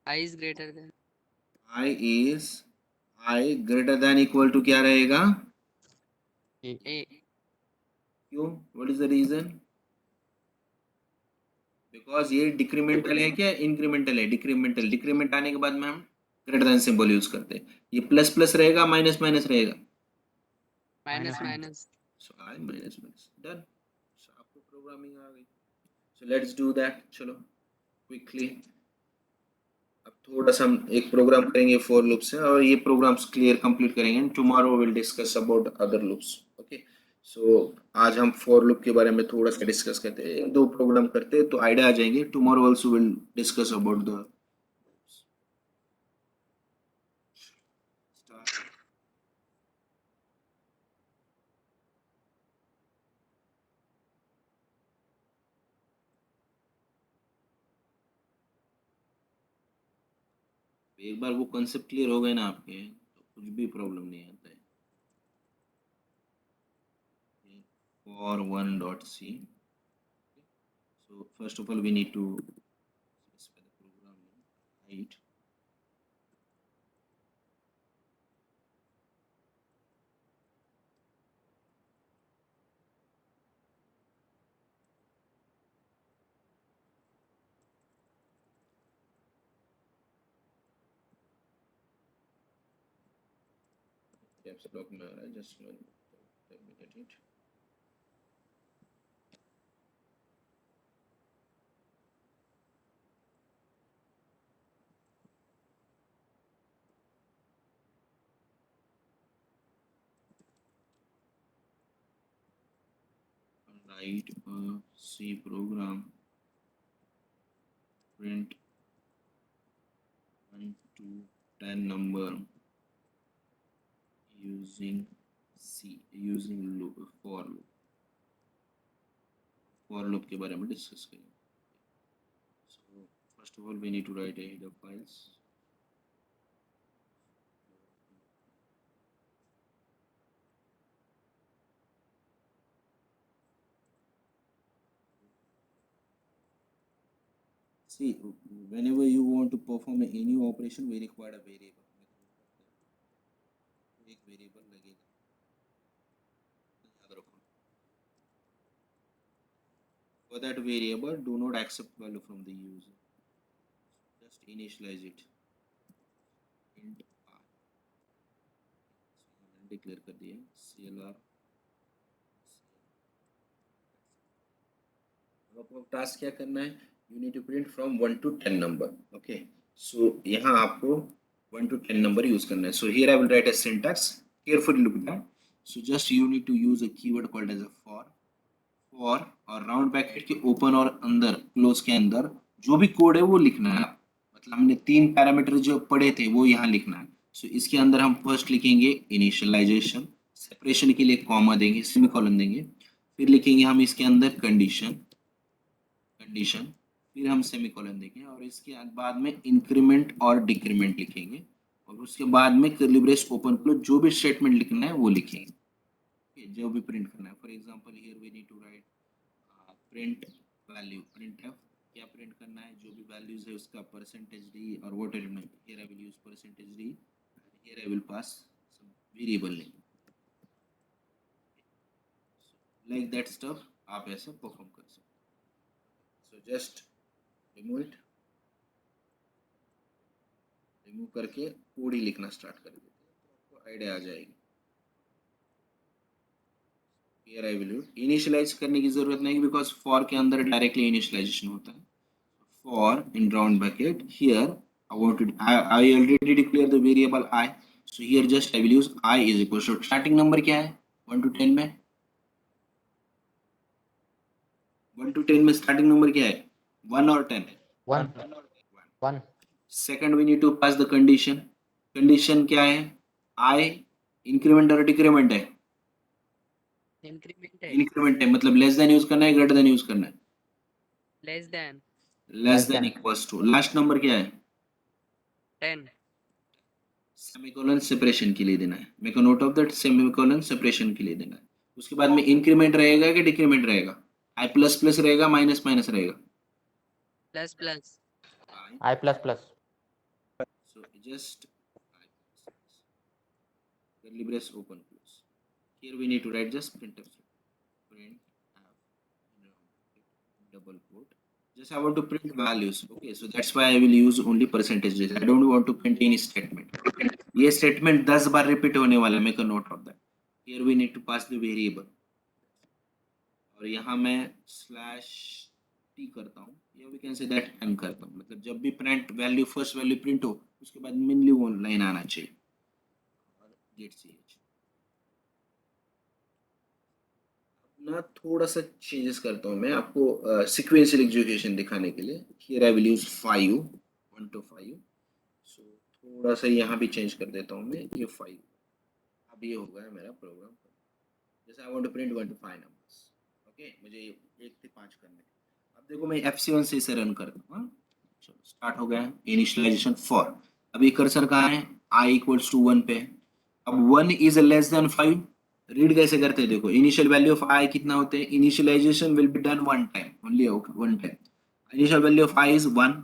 I is greater than. I is I greater than equal to क्या रहेगा? A. A. क्यों? What is the reason? Because ये डिक्रीमेंटल है क्या इंक्रीमेंटल है? डिक्रीमेंटल. डिक्रीमेंट आने के बाद में हम ग्रेटर देन सिंबल यूज करते हैं. ये प्लस प्लस रहेगा माइनस माइनस रहेगा? Minus Minus. minus. सो आई माइनस माइनस डन. सो आपको प्रोग्रामिंग आ गई. सो लेट्स डू दैट. चलो क्विकली. अब थोड़ा सा हम एक प्रोग्राम करेंगे फॉर लूप से और ये प्रोग्राम्स क्लियर कंप्लीट करेंगे. Tomorrow will discuss about other loops. Okay. So आज हम फॉर लूप के बारे में थोड़ा सा डिस्कस करते हैं. एक दो प्रोग्राम करते हैं तो आइडिया आ जाएंगे. Tomorrow also will discuss about the start. एक बार वो कंसेप्ट क्लियर हो गए ना आपके तो कुछ भी प्रॉब्लम नहीं आता है. for 1.c. So first of all we need to specify the program name, height. Caps lock में आ रहा है. Just terminate it. Write a C program. Print 1 to 10 number using loop for loop. For loop के बारे में discuss करेंगे. So first of all we need to write a header files. See, whenever you want to perform any operation, we require a variable. एक variable लगेगा, याद रखो. For that variable, do not accept value from the user. Just initialize it. Int r. मैंने declare कर दिया CLR. अब आपको task क्या करना है? You need to print from 1 to 10 number. Okay. So यहाँ आपको 1 to 10 number use करना है. So here I will write a syntax. Carefully look at that. So just you need to use a keyword called as a for. For और round bracket के open और अंदर close के अंदर जो भी कोड है वो लिखना है. मतलब हमने 3 पैरामीटर जो पढ़े थे वो यहाँ लिखना है. सो इसके अंदर हम फर्स्ट लिखेंगे इनिशियलाइजेशन. सेपरेशन के लिए कॉमा देंगे, सेमीकोलन देंगे. फिर लिखेंगे हम इसके अंदर कंडीशन. फिर हम सेमीकोलन देंगे और इसके बाद में इंक्रीमेंट और डिक्रीमेंट लिखेंगे और उसके बाद में कर्ली ब्रेस ओपन क्लोज जो भी स्टेटमेंट लिखना है वो लिखेंगे. जो भी प्रिंट करना है. For example here we need to write print value. Print F क्या प्रिंट करना है? जो भी वैल्यूज है उसका परसेंटेज डी और whatever name. Here I will use percentage D. Here I will pass some variable name. Like that stuff आप ऐसे परफॉर्म कर सकते. So just remove it. Remove करके कोड ही लिखना स्टार्ट कर देते हैं तो आपको आइडिया आ जाएगी. Here I will use initialize करने की जरूरत नहीं बिकॉज फॉर के अंदर डायरेक्टली इनिशियलाइजेशन होता है. For in round bracket here I already declare the variable I. So here just I will use I is equal to starting number क्या है 1 to 10 में? 1 to 10 में स्टार्टिंग नंबर क्या है? 1 or 10? 1. 1. Second, we need to pass the condition. Condition क्या है? I increment और decrement है? इंक्रीमेंट है Increment है मतलब less than यूज करना है, greater than यूज करना है? Less then Less than equals to. Last number क्या है? 10 सेमीकोलन सेपरेशन के लिए देना है. Make a note of that, semicolon separation के लिए देना है. उसके बाद में इंक्रीमेंट रहेगा कि डिक्रीमेंट रहेगा? आई प्लस प्लस रहेगा, माइनस माइनस रहेगा? Plus plus I plus plus. So just curly brace open close. Here we need to write just printf print double quote. Just I want to print values. Okay, so that's why I will use only percentages. I don't want to print any statement. ये statement 10 बार repeat होने वाला है. Make a note of that. Here we need to pass the variable. और यहाँ मैं slash t करता हूँ, या we can say that n करता हूँ. मतलब जब भी print value first value print हो, उसके बाद mainly वो line आना चाहिए. और get ch. ना थोड़ा सा चेंजेस करता हूँ मैं आपको सीक्वेंशियल एग्जीक्यूशन दिखाने के लिए. Here I will use 5 1 to 5. सो थोड़ा सा यहाँ भी चेंज कर देता हूँ मैं. ये 5 अब ये हो गया मेरा प्रोग्राम. जैसे I want to print 1 to 5 numbers. Okay, मुझे 1 से 5 करने हैं. अब देखो मैं F7 से इसे रन करता हूँ. चलो स्टार्ट हो गया. Initialisation for. अभी कर्सर कहाँ है? I equals to 1 पे. अब 1 इज लेस देन 5. रीड कैसे करते हैं देखो. इनिशियल वैल्यू ऑफ i कितना होते हैं? Initialization will be done one time only. One time. Initial value of i is 1.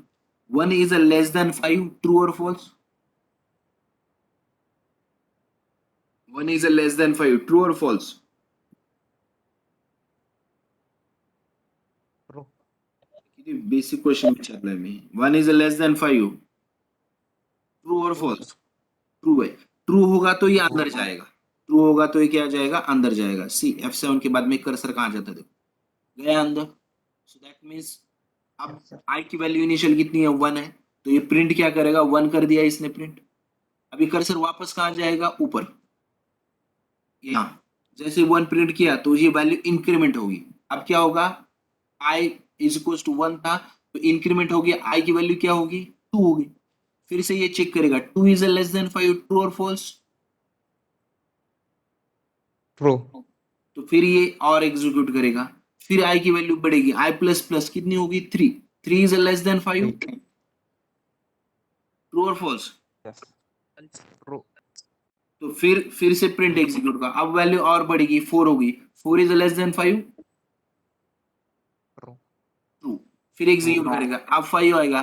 1 is less than 5. True और false? 1 is less than 5. True और false? True. किती बेसिक क्वेश्चन विचारलाय मी. 1 is less than 5. True और false? True है. True होगा तो ये अंदर जाएगा. ट्रू होगा तो ये क्या जाएगा? अंदर जाएगा. सी F7 के बाद में कर्सर कहाँ जाता है? देखो गया अंदर. सो दैट मींस अब i की वैल्यू इनिशियल कितनी है? 1 है. तो ये प्रिंट क्या करेगा? 1 कर दिया इसने प्रिंट. अभी कर्सर वापस कहाँ जाएगा? ऊपर. यहाँ जैसे 1 प्रिंट किया तो ये वैल्यू इंक्रीमेंट होगी. अब क्या होगा? i इज इक्वल टू 1 था तो इंक्रीमेंट हो गया. i की वैल्यू क्या होगी? 2 होगी. फिर से ये चेक करेगा 2 इज लेस देन 5. ट्रू और फॉल्स? True. तो फिर ये और एग्जीक्यूट करेगा. फिर i की वैल्यू बढ़ेगी. i प्लस प्लस कितनी होगी? 3. 3 इज लेस देन 5. ट्रू और फॉल्स? Yes. True. तो फिर से प्रिंट एग्जीक्यूट का. अब वैल्यू और बढ़ेगी. 4 होगी. 4 is less than 5. True. True. फिर एग्जीक्यूट करेगा. अब 5 आएगा.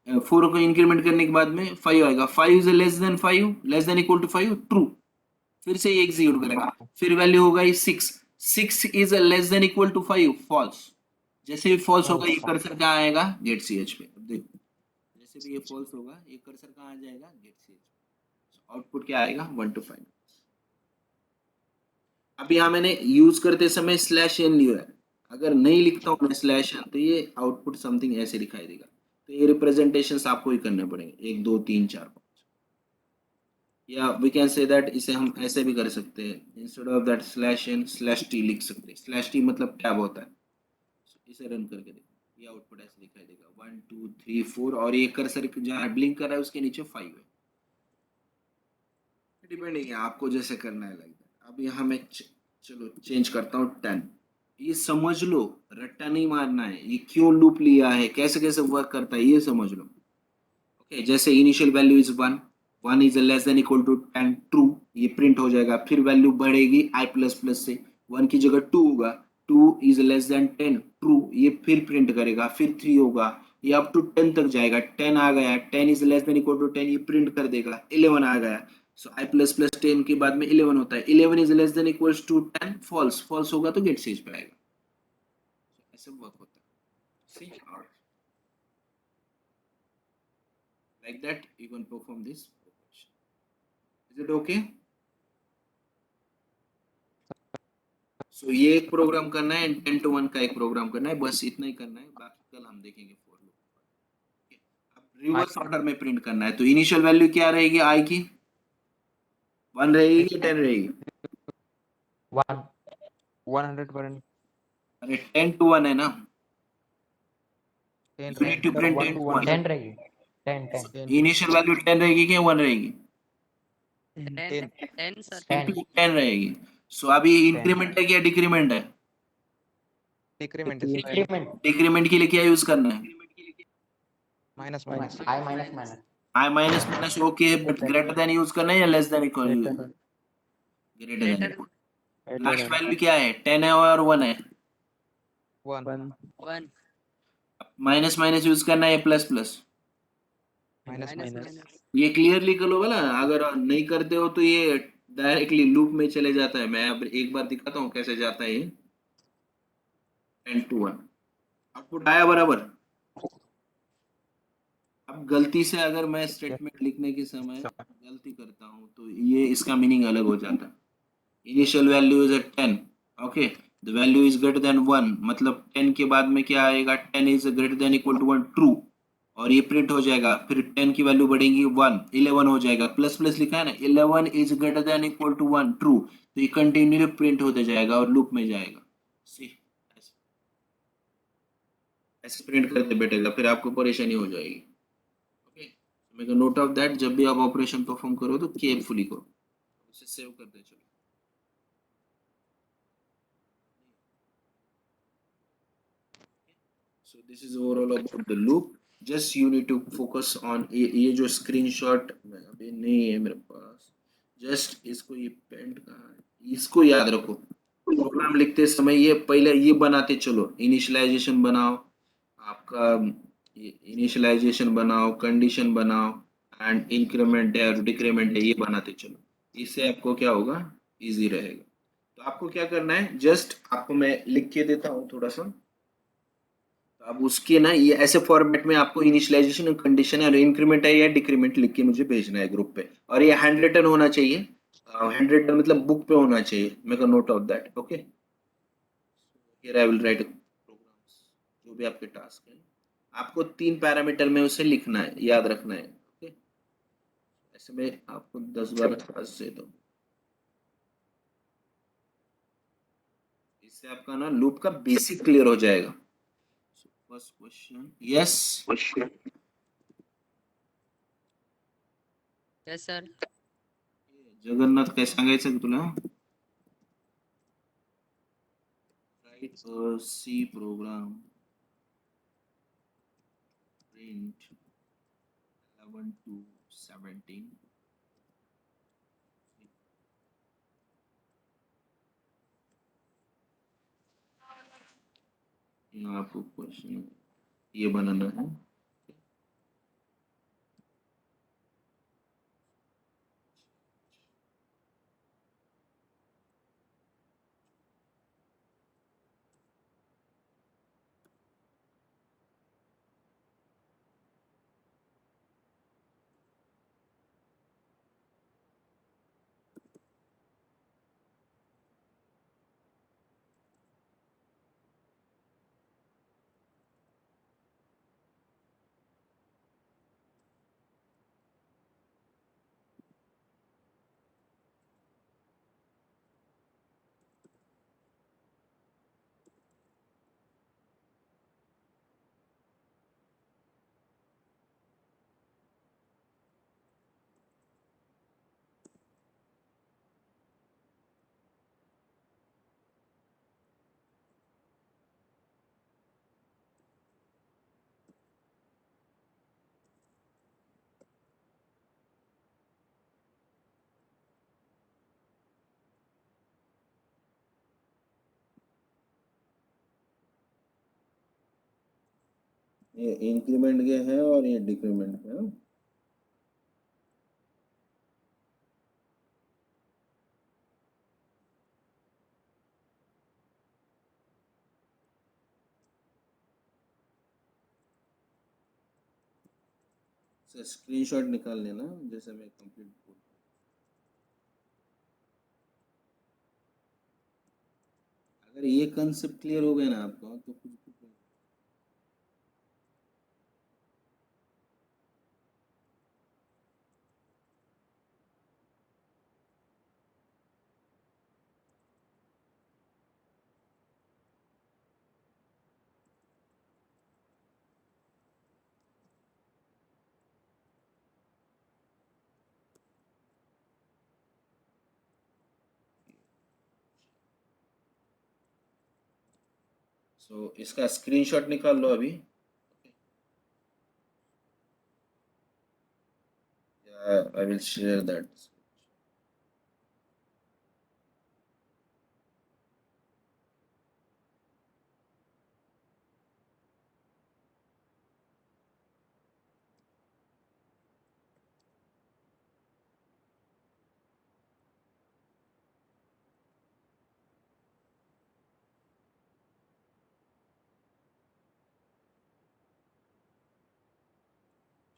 4 को इंक्रीमेंट करने के बाद में 5 आएगा. 5 is less than 5. Less than equal to 5. True. फिर से ये एग्जीक्यूट करेगा. फिर वैल्यू होगा 6. 6 is less than equal to 5. False. जैसे भी फॉल्स होगा ये कर्सर कहाँ आएगा? गेट ch पे. अब देखो जैसे भी ये फॉल्स होगा ये कर्सर कहाँ आ जाएगा? Gate ch. आउटपुट क्या आएगा? 1 to 5. अब यहाँ मैंने यूज करते समय स्लैश एन लिया है. अगर नहीं लिखता हूँ मैं स्लैश एन तो ये आउटपुट समथिंग ऐसे दिखाई देगा. तो ये रिप्रेजेंटेशन आपको ही करने पड़ेंगे. 1 2 3 4 5. या वी कैन से दैट इसे हम ऐसे भी कर सकते हैं. Instead of that slash N slash T लिख सकते हैं. स्लैश टी मतलब टैब होता है. इसे रन करके देखो ये आउटपुट ऐसे दिखाई देगा. 1 2 3 4 और ये कर्सर जहाँ ब्लिंक कर रहा है उसके नीचे 5 है. डिपेंडिंग है आपको जैसे करना है लाइक दैट. अब यहाँ मैं चलो चेंज करता हूँ 10. ये समझ लो. रट्टा नहीं मारना है. ये क्यों लूप लिया है, कैसे कैसे वर्क करता है ये समझ लो. ओके, जैसे initial value is 1. 1 is less than equal to 10. True. ये प्रिंट हो जाएगा. फिर वैल्यू बढ़ेगी i प्लस प्लस से. 1 की जगह 2 होगा. 2 इज लेस देन 10. ट्रू. ये फिर प्रिंट करेगा. फिर 3 होगा. ये अप टू 10 तक जाएगा. 10 आ गया. 10 is less than equal to 10. ये प्रिंट कर देगा. 11 आ गया. सो i प्लस प्लस 10 के बाद में 11 होता है. 11 is less than equal to 10. False. False होगा तो गेट ch पे आएगा. ऐसे वर्क होता है. See? Like that you can perform this operation. Is it okay? So ये एक प्रोग्राम करना है. 10 to 1 का एक प्रोग्राम करना है. बस इतना ही करना है. बाकी कल हम देखेंगे for loop. अब रिवर्स ऑर्डर में प्रिंट करना है. तो इनिशियल वैल्यू क्या रहेगी i की? 1 रहेगी कि 10 रहेगी? 1. 100%. अरे 10 to 1 है ना. 10 You need to रहेगी print 1 10 to to 1 1. 10 रहेगी 10 10 इनिशियल वैल्यू 10 रहेगी कि 1 रहेगी? 10 10 sir. 10 10 रहेगी. सो अभी इंक्रीमेंट है क्या डिक्रीमेंट है? Decrement Decrement. डिक्रीमेंट के लिए क्या यूज करना है? Minus minus I minus minus. I minus minus okay, but greater than use करना है या less than equal? Greater. Greater than. Greater last than value क्या है? 10 है और 1 है. 1 1. 1 माइनस माइनस यूज करना है या plus plus? Minus minus minus. minus. ये क्लियरली करो बोला. अगर नहीं करते हो तो ये डायरेक्टली लूप में चले जाता है. मैं अब एक बार दिखाता हूँ कैसे जाता है ये. 10 to 1 आउटपुट आया बराबर. अब गलती से अगर मैं स्टेटमेंट लिखने के समय गलती करता हूँ तो ये इसका मीनिंग अलग हो जाता है. Initial value is 10. Okay, the value is greater than 1, मतलब 10 के बाद में क्या आएगा? 10 is greater than equal to 1, true. और ये प्रिंट हो जाएगा. फिर 10 की वैल्यू बढ़ेगी 1, 11 हो जाएगा. प्लस प्लस लिखा है ना, 11 is greater than equal to 1, true. तो ये कंटिन्यूली प्रिंट होते जाएगा और लूप में जाएगा. सी, ऐसे प्रिंट करते बैठेगा, फिर आपको परेशानी हो जाएगी. Okay, make a note of that. जब भी आप ऑपरेशन परफॉर्म करो तो केयरफुली करो. उसे सेव करते चलो. So this is overall about the loop. Just you need to focus on ये जो स्क्रीनशॉट अभी नहीं है मेरे पास. जस्ट इसको, ये पेंट कहाँ है, इसको याद रखो. प्रोग्राम लिखते समय ये पहले ये बनाते चलो. इनिशियलाइजेशन बनाओ आपका, इनिशियलाइजेशन बनाओ, कंडीशन बनाओ, एंड इंक्रीमेंट है और डिक्रीमेंट है ये बनाते चलो. इससे आपको क्या होगा, इजी रहेगा. तो आपको क्या करना है, जस्ट आपको मैं लिख के देता हूँ थोड़ा सा. अब उसके ना ये ऐसे फॉर्मेट में आपको इनिशियलाइजेशन कंडीशन और इंक्रीमेंट है या डिक्रीमेंट लिख के मुझे भेजना है ग्रुप पे. और ये हैंड रिटन होना चाहिए. हैंड रिटन मतलब बुक पे होना चाहिए. Make a note of that. Okay, here I will write programs. जो भी आपके टास्क है आपको 3 पैरामीटर में उसे लिखना है, याद रखना है. ओके, ऐसे में आपको 10-12 टास्क दे दो. इससे आपका ना लूप का बेसिक क्लियर हो जाएगा. First question. Yes, Yes sir. Jagannath काय सांगायचं का तुला? Write a C program. Print 11 to 17. यहाँ आपको क्वेश्चन ये बनाना है. ये इंक्रीमेंट के है और ये डिक्रीमेंट के है. स्क्रीनशॉट निकाल लेना जैसे मैं कंप्लीट बोल. अगर ये कंसेप्ट क्लियर हो गया ना आपको तो कुछ सो इसका स्क्रीनशॉट निकाल लो अभी. I will share that.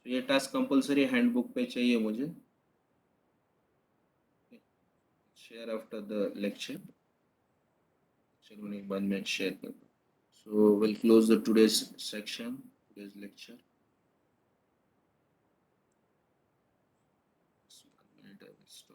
तो ये टास्क कंपलसरी हैंडबुक पे चाहिए मुझे. Share after the lecture. Lecture होने के बाद मैं शेयर कर दूँ. So we'll close the today's section, today's lecture. Just 1 minute, I will stop.